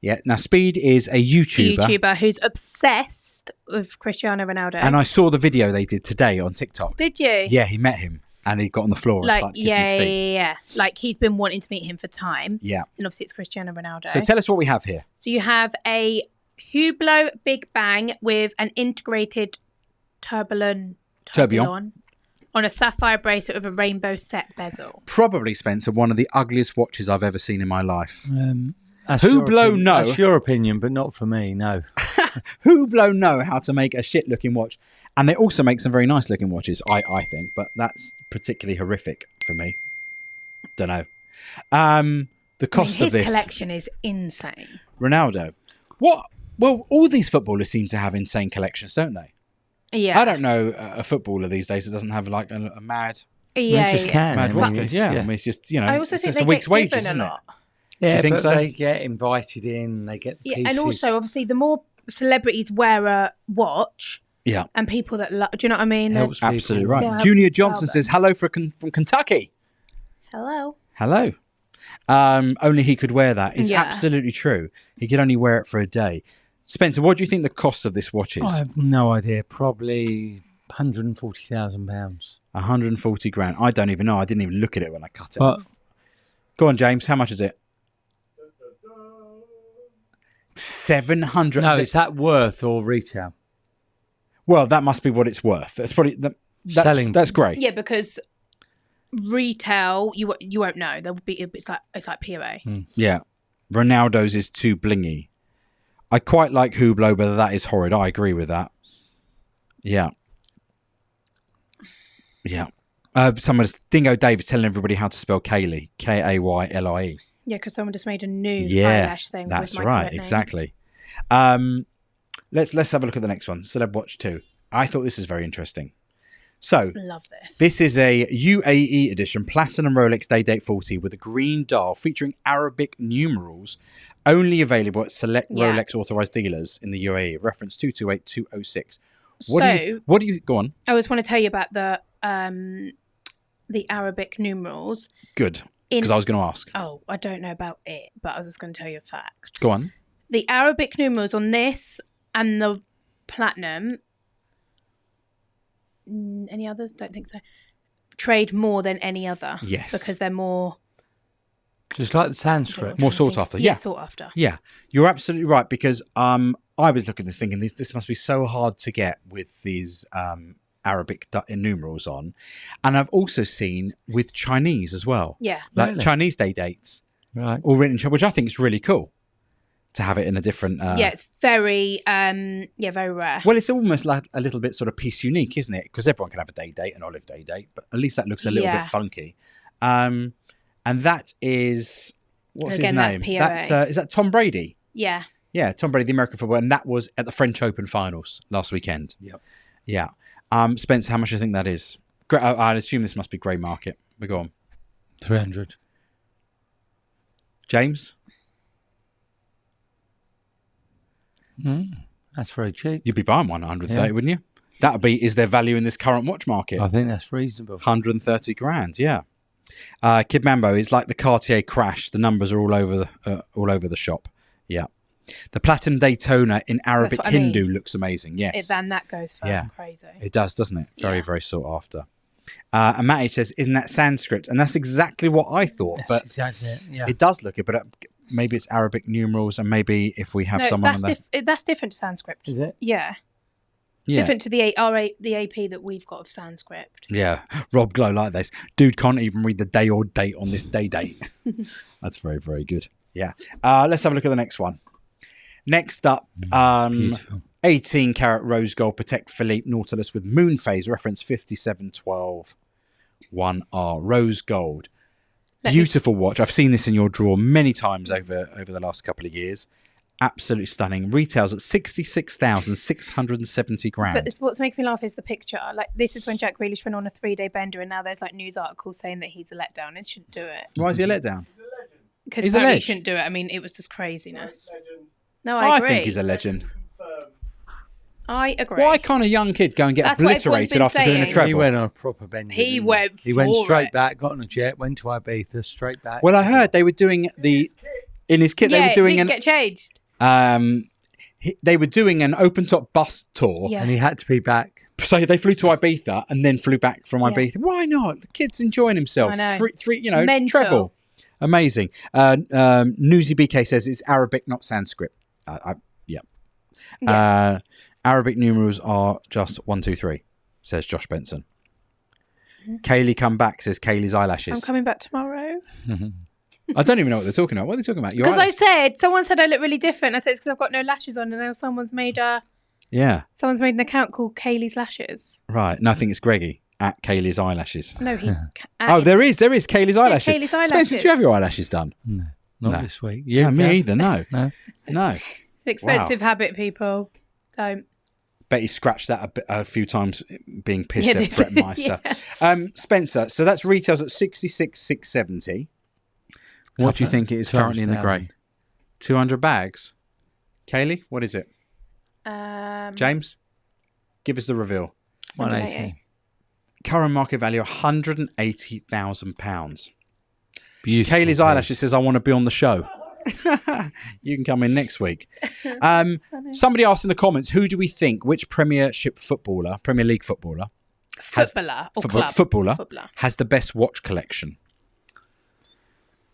Yeah, now Speed is a YouTuber. Who's obsessed with Cristiano Ronaldo. And I saw the video they did today on TikTok. Did you? Yeah, he met him and he got on the floor and started kissing his feet. Yeah. Like he's been wanting to meet him for time. Yeah. And obviously it's Cristiano Ronaldo. So tell us what we have here. So you have a Hublot Big Bang with an integrated tourbillon on a sapphire bracelet with a rainbow set bezel. Probably, Spencer, one of the ugliest watches I've ever seen in my life. That's Hublot know. That's your opinion, but not for me, no. Hublot know how to make a shit-looking watch. And they also make some very nice-looking watches, I think. But that's particularly horrific for me. Don't know. The cost of this... His collection is insane. Ronaldo. What? Well, all these footballers seem to have insane collections, don't they? Yeah. I don't know a footballer these days that doesn't have like a mad... Yeah, They just can. Mad I watch mean, list. Yeah, I mean, it's just, you know, I also it's think a they week's get wages, given isn't a it? lot. Yeah, you think but so? they get invited in, they get the Yeah, pieces. and also, obviously, the more celebrities wear a watch, Yeah. and people that love, do you know what I mean? Helps people. Absolutely right. Yeah, Junior helps Johnson them. says, hello from Kentucky. Hello. Hello. Only he could wear that. It's Yeah. absolutely true. He could only wear it for a day. Spencer, what do you think the cost of this watch is? I have no idea. Probably £140,000. 140 grand. I don't even know. I didn't even look at it when I cut it But off. Go on, James. How much is it? 700. no, is that worth or retail? Well, that must be what it's worth. That's probably Selling. That's great. Yeah, because retail, you won't know. There will be it's like POA. Yeah. Ronaldo's is too blingy. I quite like Hublot, but that is horrid. I agree with that. Yeah. Yeah. Dingo Dave is telling everybody how to spell Kaylie. Kaylie. Yeah, because someone just made a new Yeah, eyelash thing. that's with my right. correct name. Exactly. Let's have a look at the next one. Celeb Watch 2. I thought this is very interesting. So, Love this. this is a UAE edition Platinum Rolex Day Date 40 with a green dial featuring Arabic numerals, only available at select Rolex authorized dealers in the UAE. Reference 228206. What do you go on? I just want to tell you about the Arabic numerals. Good, because I was going to ask. Oh, I don't know about it, but I was just going to tell you a fact. Go on. The Arabic numerals on this and the platinum, any others? Don't think so. Trade more than any other. Yes. Because they're more... Just like the Sanskrit. More sought after. Yeah, Yeah. sought after. Yeah, you're absolutely right, because I was looking at this thinking this must be so hard to get with these Arabic numerals on. And I've also seen with Chinese as well. Yeah. Like Really? Chinese day dates. Right. All written in Chinese, which I think is really cool to have it in a different... yeah, it's very, very rare. Well, it's almost like a little bit sort of piece unique, isn't it? Because everyone can have a day date, an olive day date, but at least that looks a little bit funky. And that is... What's Again, his name? that's POA. Is that Tom Brady? Yeah. Yeah, Tom Brady, the American footballer, and that was at the French Open finals last weekend. Yep. Yeah. Spence, how much do you think that is? I'd assume this must be grey market. But go on. 300. James? That's very cheap. You'd be buying one at 130, wouldn't you? That would be, is there value in this current watch market? I think that's reasonable. 130 grand, yeah. Kid Mambo is like the Cartier crash. The numbers are all over the shop. Yeah. The Platinum Daytona in Arabic what I Hindu mean. looks amazing. Yes. Then that goes for crazy. It does, doesn't it? Very, very sought after. And Matt H says, isn't that Sanskrit? And that's exactly what I thought. That's But exactly it. Yeah. it does look it, but maybe it's Arabic numerals, and maybe if we have someone on that's different to Sanskrit. Is it? Yeah. yeah. Different to the AP that we've got of Sanskrit. Yeah, Rob Glow like this. Dude can't even read the day or date on this day date. That's very, very good. Yeah. Let's have a look at the next one. Next up, Beautiful. 18 karat rose gold Patek Philippe Nautilus with moon phase, reference 5712 1R, rose gold. Beautiful watch. I've seen this in your drawer many times over the last couple of years. Absolutely stunning. Retails at 66,670 grand. But what's making me laugh is the picture. Like, this is when Jack Grealish went on a 3-day bender, and now there's like news articles saying that he's a letdown and shouldn't do it. Why is he a letdown? Because He's a apparently he ledge. shouldn't do it. I mean, it was just craziness. Legend. No, I agree. think he's a legend. Confirmed. I agree. Why can't a young kid go and get That's what everyone's obliterated been after doing a saying. treble? He went on a proper bender. He didn't went He went for straight it. back, got on a jet, went to Ibiza, straight back. Well, I heard they were doing in his kit. They Yeah, were doing it didn't get changed. they were doing an open top bus tour. Yeah. And he had to be back. So they flew to Ibiza and then flew back from Yeah. Ibiza. Why not? The kid's enjoying himself. I know. Three, Mental. treble. Amazing. Newsy BK says it's Arabic, not Sanskrit. Yeah. Arabic numerals are just 1, 2, 3, says Josh Benson. Kaylie come back, says Kaylie's eyelashes. I'm coming back tomorrow. I don't even know what they're talking about. What are they talking about? Your Because I eyelash- someone said I look really different. I said it's because I've got no lashes on, and now someone's made an account called Kaylee's Lashes. Right. No, I think it's Greggy at Kaylie's eyelashes. No, he's. Oh, there is Kaylie's eyelashes. Kaylee's Spencer, eyelashes. did you have your eyelashes done? No, not No. this week. Yeah, me either. No. No. No. It's expensive habit, people. Don't. Betty scratched that a few times being pissed Yeah, at Brett Meister. yeah. Spencer, so that's retails at 66,670. What do you think it is currently in the grey? 200 bags. Kaylie, what is it? James, give us the reveal. 180. Current market value £180,000. Beautiful. Kaylie's eyelashes says, I want to be on the show. You can come in next week. Somebody asked in the comments, who do we think, which Premier League footballer Footballer or club? footballer has the best watch collection?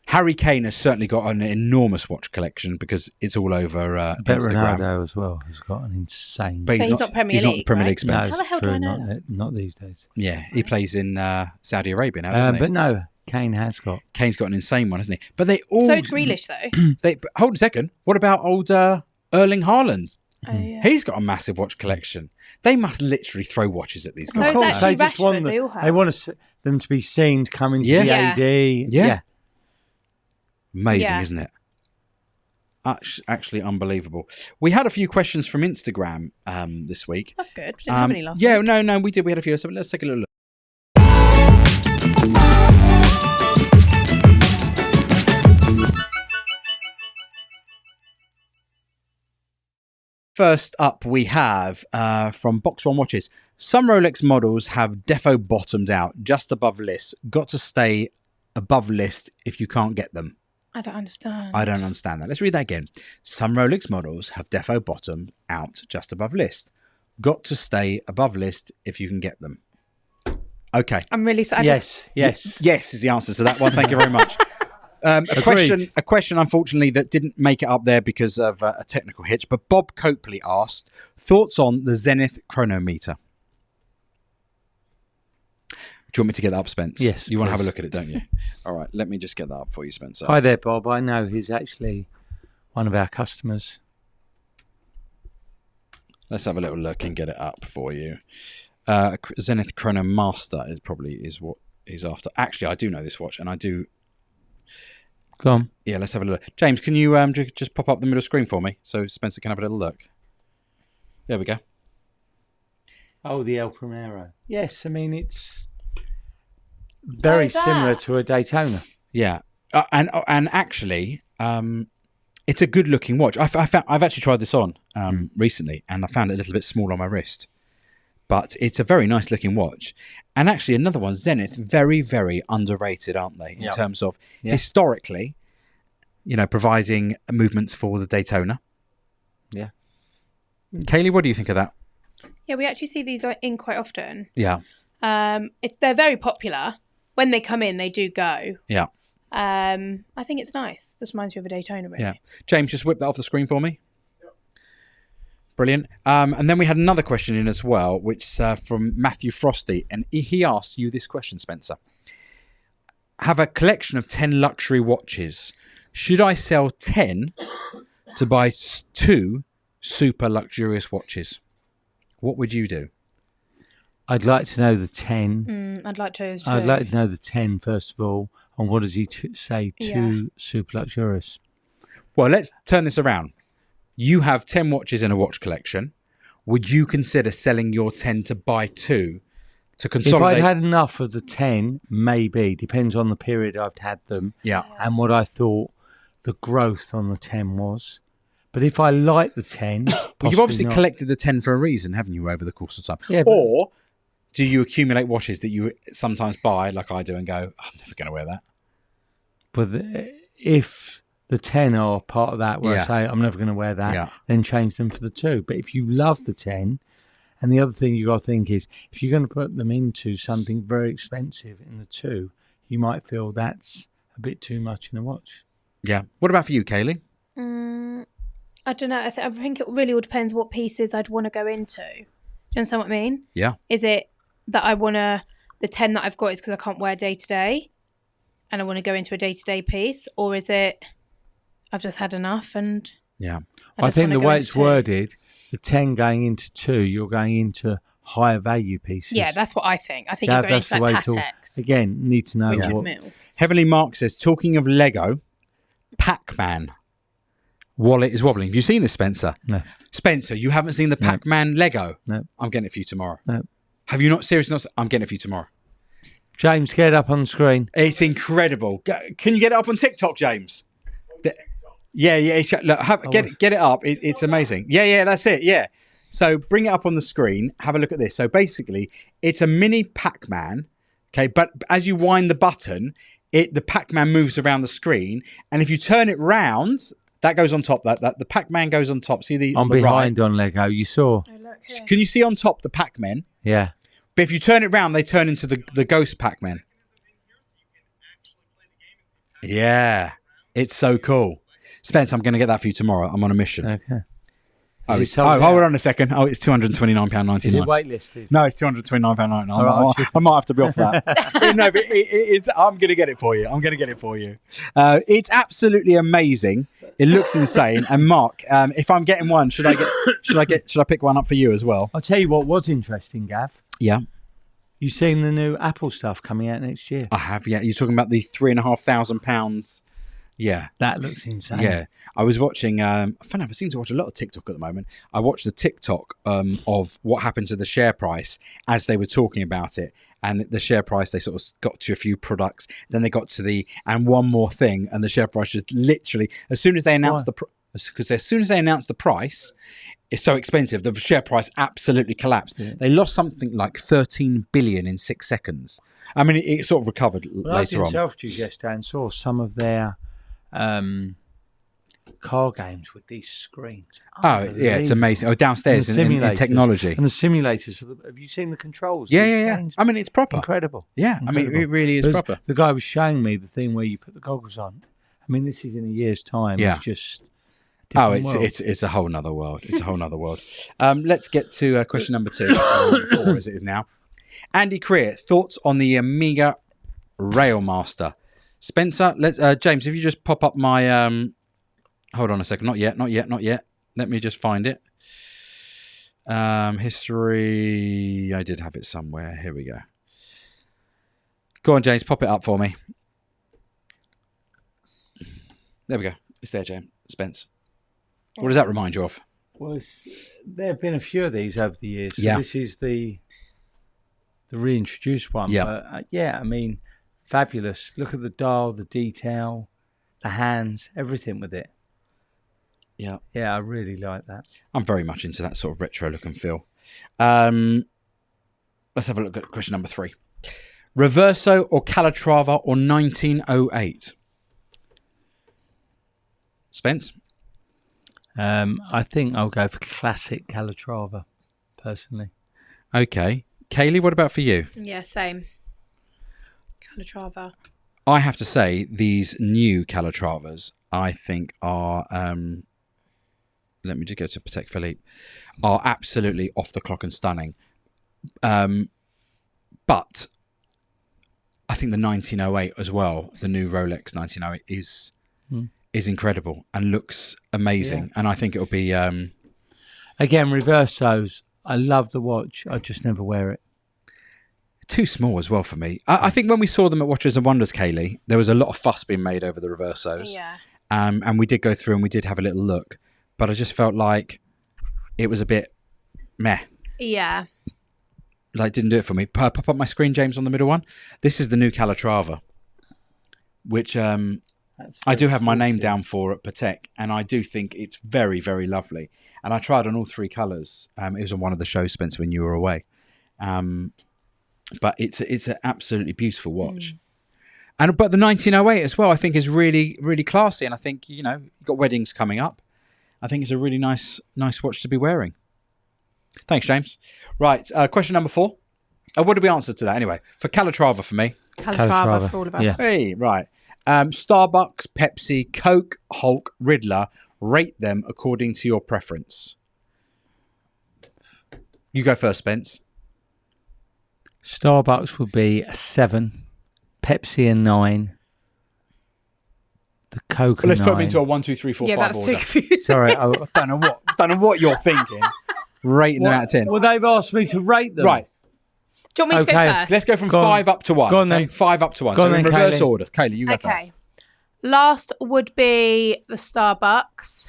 Harry Kane has certainly got an enormous watch collection because it's all over I bet Instagram. Ronaldo as well has got an insane. But But he's not Premier he's not the League, Premier right? League no, Spence. How the hell do true, I know not these days. Yeah, he plays in Saudi Arabia now, doesn't he? But no, Kane has got. Kane's got an insane one, hasn't he? But they all... So Grealish, though. But hold a second. What about old Erling Haaland? Oh, yeah. He's got a massive watch collection. They must literally throw watches at these So guys. it's actually they just want Rashford, they all have. they want them to be seen to come into Yeah. the Yeah. AD. Yeah. Amazing, Yeah. isn't it? Actually unbelievable. We had a few questions from Instagram this week. That's good. We didn't have any last yeah, week. no, we did. We had a few. So let's take a little look. First up, we have from Box One Watches. Some Rolex models have defo bottomed out just above list. Got to stay above list if you can't get them. I don't understand. I don't understand that. Let's read that again. Some Rolex models have defo bottomed out just above list. Got to stay above list if you can get them. Okay. I'm really sorry. Yes, yes. Yes is the answer to that one. Thank you very much. A question, unfortunately, that didn't make it up there because of a technical hitch. But Bob Copley asked, thoughts on the Zenith chronometer? Do you want me to get that up, Spence? Yes. You want to have a look at it, don't you? All right, let me just get that up for you, Spencer. Hi there, Bob. I know he's actually one of our customers. Let's have a little look and get it up for you. Zenith Chrono Master is what he's after. Actually, I do know this watch, and I do. Go on. Yeah, let's have a look. James, can you just pop up the middle screen for me so Spencer can have a little look? There we go. Oh, the El Primero. Yes, I mean it's very similar to a Daytona. Yeah, and actually, it's a good looking watch. I've actually tried this on recently, and I found it a little bit small on my wrist. But it's a very nice looking watch. And actually another one, Zenith, very, very underrated, aren't they? In terms of historically, providing movements for the Daytona. Yeah. Kaylie, what do you think of that? Yeah, we actually see these in quite often. Yeah. They're very popular. When they come in, they do go. Yeah. I think it's nice. Just reminds me of a Daytona, really. Yeah. James, just whip that off the screen for me. Brilliant. And then we had another question in as well, which from Matthew Frosty. And he asked you this question, Spencer. Have a collection of 10 luxury watches. Should I sell 10 to buy 2 super luxurious watches? What would you do? I'd like to know the 10. I'd like to as I'd like to know the 10, first of all. And what does he say? 2 super luxurious? Well, let's turn this around. You have 10 watches in a watch collection. Would you consider selling your 10 to buy 2 to consolidate? If I'd had enough of the 10, maybe. Depends on the period I've had them. Yeah. And what I thought the growth on the 10 was. But if I like the 10... well, you've obviously collected the 10 for a reason, haven't you, over the course of time? Yeah, or do you accumulate watches that you sometimes buy, like I do, and go, I'm never going to wear that? But if the 10 are part of that, where I say, I'm never going to wear that, then change them for the 2. But if you love the 10, and the other thing you got to think is, if you're going to put them into something very expensive in the 2, you might feel that's a bit too much in a watch. Yeah. What about for you, Kaylie? I don't know. I think it really all depends what pieces I'd want to go into. Do you understand what I mean? Yeah. Is it that I want to, the 10 that I've got is because I can't wear day to day and I want to go into a day to day piece? Or is it, I've just had enough and... Yeah. I think the way it's worded, the 10 going into 2, you're going into higher value pieces. Yeah, that's what I think. I think you're going into like Pateks. Again, need to know what... Heavenly Mark says, talking of Lego, Pac-Man wallet is wobbling. Have you seen this, Spencer? No. Spencer, you haven't seen the Pac-Man Lego? No. I'm getting it for you tomorrow. No. Have you not? Seriously not? I'm getting it for you tomorrow. James, get it up on the screen. It's incredible. Can you get it up on TikTok, James? Yeah. Look, get it up. It's amazing. Yeah, that's it. Yeah. So bring it up on the screen. Have a look at this. So basically, it's a mini Pac-Man. Okay, but as you wind the button, the Pac-Man moves around the screen, and if you turn it round, that goes on top. That the Pac-Man goes on top. See the on the behind right? on Lego. You saw. Can you see on top the Pac-Man? Yeah. But if you turn it round, they turn into the ghost Pac-Man. Yeah, it's so cool. Spence, I'm going to get that for you tomorrow. I'm on a mission. Okay. Hold on a second. Oh, it's £229.99. Is it waitlisted? No, it's £229.99. I might have to be off that. No, but I'm going to get it for you. It's absolutely amazing. It looks insane. And Mark, if I'm getting one, should I pick one up for you as well? I'll tell you what was interesting, Gav. Yeah. You seen the new Apple stuff coming out next year? I have. Yeah. You're talking about the £3,500. Yeah. That looks insane. Yeah. I was watching, I seem to watch a lot of TikTok at the moment. I watched the TikTok of what happened to the share price as they were talking about it. And the share price, they sort of got to a few products. Then they got to and one more thing. And the share price just literally, as soon as they announced the price, it's so expensive, the share price absolutely collapsed. Yeah. They lost something like 13 billion in 6 seconds. I mean, it sort of recovered later on. I was in Selfridges yesterday and saw some of their car games with these screens. Oh, yeah, it's amazing. Oh, downstairs in technology. And the simulators. Have you seen the controls? Yeah. I mean, it's proper. Incredible. Yeah, I mean, it really is proper. The guy was showing me the thing where you put the goggles on I mean, this is in a year's time. Yeah. It's just it's a whole nother world. It's a whole nother world. Let's get to question number 2, or 4 as it is now. Andy Creer, thoughts on the Omega Railmaster. Spencer, James, if you just pop up my hold on a second. Not yet. Let me just find it. History. I did have it somewhere. Here we go. Go on, James. Pop it up for me. There we go. It's there, James. Spence. What does that remind you of? Well, there have been a few of these over the years. So Yeah. This is the reintroduced one. Yeah. But, I mean, fabulous. Look at the dial, the detail, the hands, everything with it. Yeah. Yeah, I really like that. I'm very much into that sort of retro look and feel. Let's have a look at question number 3. Reverso or Calatrava or 1908? Spence? I think I'll go for classic Calatrava, personally. Okay. Kaylie, what about for you? Yeah, same. Calatrava. I have to say, these new Calatravas, I think are... let me just go to Patek Philippe, are absolutely off the clock and stunning. But I think the 1908 as well, the new Rolex 1908 is incredible and looks amazing. Yeah. And I think it'll be... Again, Reversos. I love the watch. I just never wear it. Too small as well for me. I think when we saw them at Watches and Wonders, Kaylie, there was a lot of fuss being made over the Reversos. Yeah. And we did go through and we did have a little look. But I just felt like it was a bit meh. Yeah. Like, didn't do it for me. Pop up my screen, James, on the middle one. This is the new Calatrava, which I do have my name down for at Patek, and I do think it's very, very lovely. And I tried on all 3 colours. It was on one of the shows, Spencer, when you were away. But it's an absolutely beautiful watch. But the 1908 as well, I think, is really, really classy. And I think, you've got weddings coming up. I think it's a really nice watch to be wearing. Thanks, James. Right, question number 4. What did we answer to that anyway? For Calatrava for me. Calatrava for all of us. Yeah. Hey, right. Starbucks, Pepsi, Coke, Hulk, Riddler. Rate them according to your preference. You go first, Spence. Starbucks would be a 7. Pepsi a 9. The Coke. Let's put them into a 1, 2, 3, 4, 5 that's order. too confusing. Sorry, I Don't know what you're thinking. Rating them out of 10. Well, they've asked me to rate them. Right. Do you want me to go first? Let's go from 5 up to 1. Go on then. 5 up to 1. Go so on then, in reverse Kaylie. order. Kaylie, you go Okay. first. Last would be the Starbucks.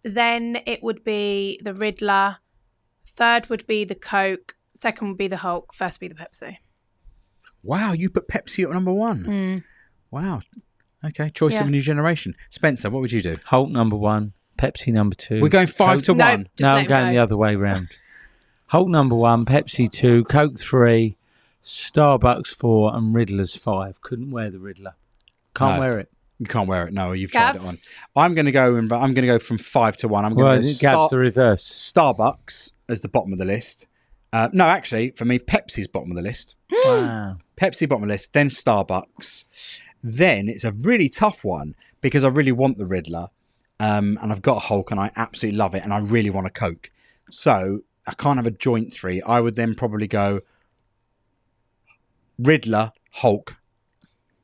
Then it would be the Riddler. Third would be the Coke. Second would be the Hulk. First would be the Pepsi. Wow, you put Pepsi at number 1. Wow. Okay, choice of a new generation. Spencer, what would you do? Hulk number 1. Pepsi number 2. We're going 5 to 1. Just No, let I'm him going go. the other way round. Hulk number 1, Pepsi 2, Coke 3, Starbucks 4, and Riddler's 5. Couldn't wear the Riddler. Can't wear it. You can't wear it. No, you've Gav? tried it on. I'm going to go from 5 to 1. I'm Well, going it to Gav's the reverse. Starbucks as the bottom of the list. No, actually, for me, Pepsi's bottom of the list. Wow. Pepsi bottom of the list, then Starbucks. Then it's a really tough one because I really want the Riddler. And I've got a Hulk and I absolutely love it. And I really want a Coke. So I can't have a joint 3. I would then probably go Riddler, Hulk,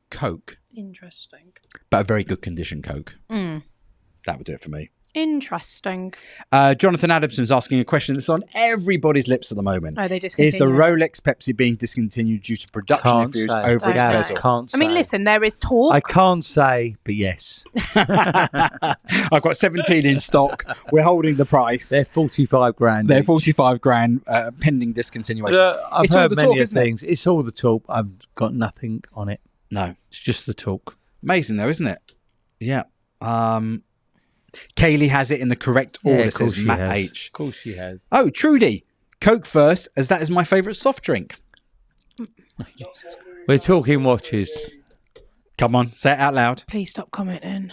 Coke. Interesting. But a very good condition Coke. That would do it for me. Interesting. Jonathan Adamson's asking a question that's on everybody's lips at the moment. Oh, they discontinued. Is the Rolex Pepsi being discontinued due to production Can't issues say. over its Don't know. bezel? Can't say. I mean, listen, there is talk. I can't say, but yes. I've got 17 in stock. We're holding the price. They're 45 grand. They're each. 45 grand pending discontinuation. Look, I've It's all heard the many talk, of isn't it? things. It's all the talk. I've got nothing on it. No. It's just the talk. Amazing though, isn't it? Yeah. Kaylie has it in the correct order, of course says she Matt has. H. Of course she has. Oh, Trudy. Coke first, as that is my favourite soft drink. We're talking watches. Come on, say it out loud. Please stop commenting.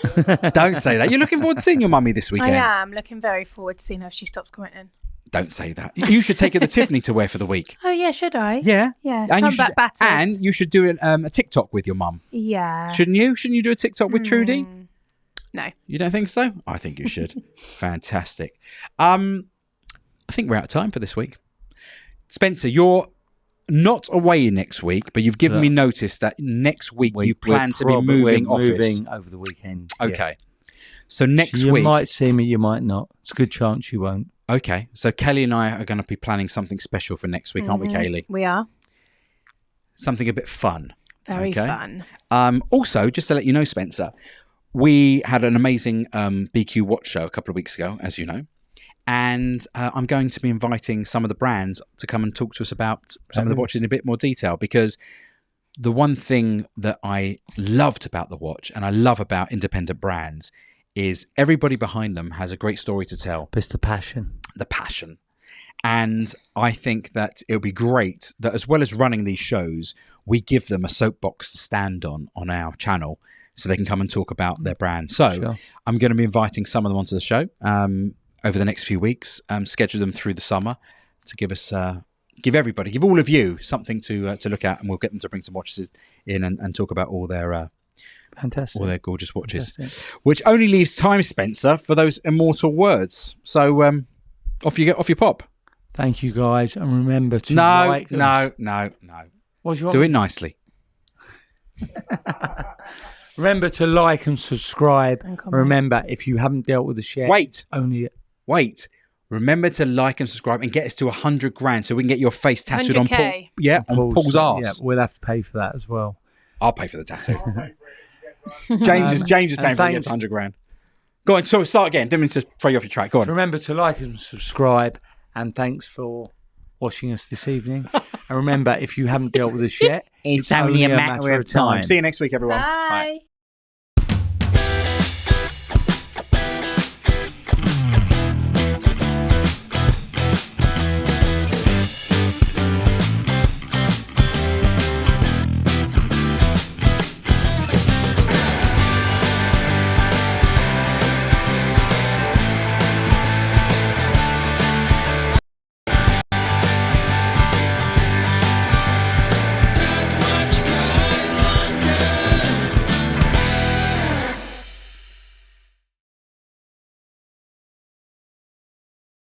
Don't say that. You're looking forward to seeing your mummy this weekend. I am looking very forward to seeing her if she stops commenting. Don't say that. You should take it to Tiffany to wear for the week. Oh, yeah, should I? Yeah. Yeah. And Come back battered. And you should do a TikTok with your mum. Yeah. Shouldn't you? Shouldn't you do a TikTok with Trudy? No. You don't think so? I think you should. Fantastic. I think we're out of time for this week. Spencer, you're not away next week, but you've given me notice that next week you plan to be moving office. Moving over the weekend. Okay. So next week... week... You might see me, you might not. It's a good chance you won't. Okay. So Kelly and I are going to be planning something special for next week, aren't we, Kaylie? We are. Something a bit fun. Very fun. Also, just to let you know, Spencer, we had an amazing BQ watch show a couple of weeks ago, as you know. And I'm going to be inviting some of the brands to come and talk to us about some of the watches in a bit more detail, because the one thing that I loved about the watch and I love about independent brands is everybody behind them has a great story to tell. It's the passion. The passion. And I think that it would be great that as well as running these shows, we give them a soapbox to stand on our channel so they can come and talk about their brand. So I'm going to be inviting some of them onto the show over the next few weeks, schedule them through the summer to give us, give all of you something to look at, and we'll get them to bring some watches in and talk about all their fantastic, all their gorgeous watches. Which only leaves time, Spencer, for those immortal words. So off you pop. Thank you, guys, and remember to No. What do you want? Do it nicely. Remember to like and subscribe. Remember, if you haven't dealt with the share, Wait. Remember to like and subscribe and get us to 100 grand so we can get your face tattooed on Paul's arse. Yeah, we'll have to pay for that as well. I'll pay for the tattoo. James is paying for it to get to 100 grand. Go on, so start again. Didn't mean to throw you off your track. Go on. So remember to like and subscribe, and thanks for watching us this evening. And remember, if you haven't dealt with this yet, it's only a matter of time. See you next week, everyone. Bye.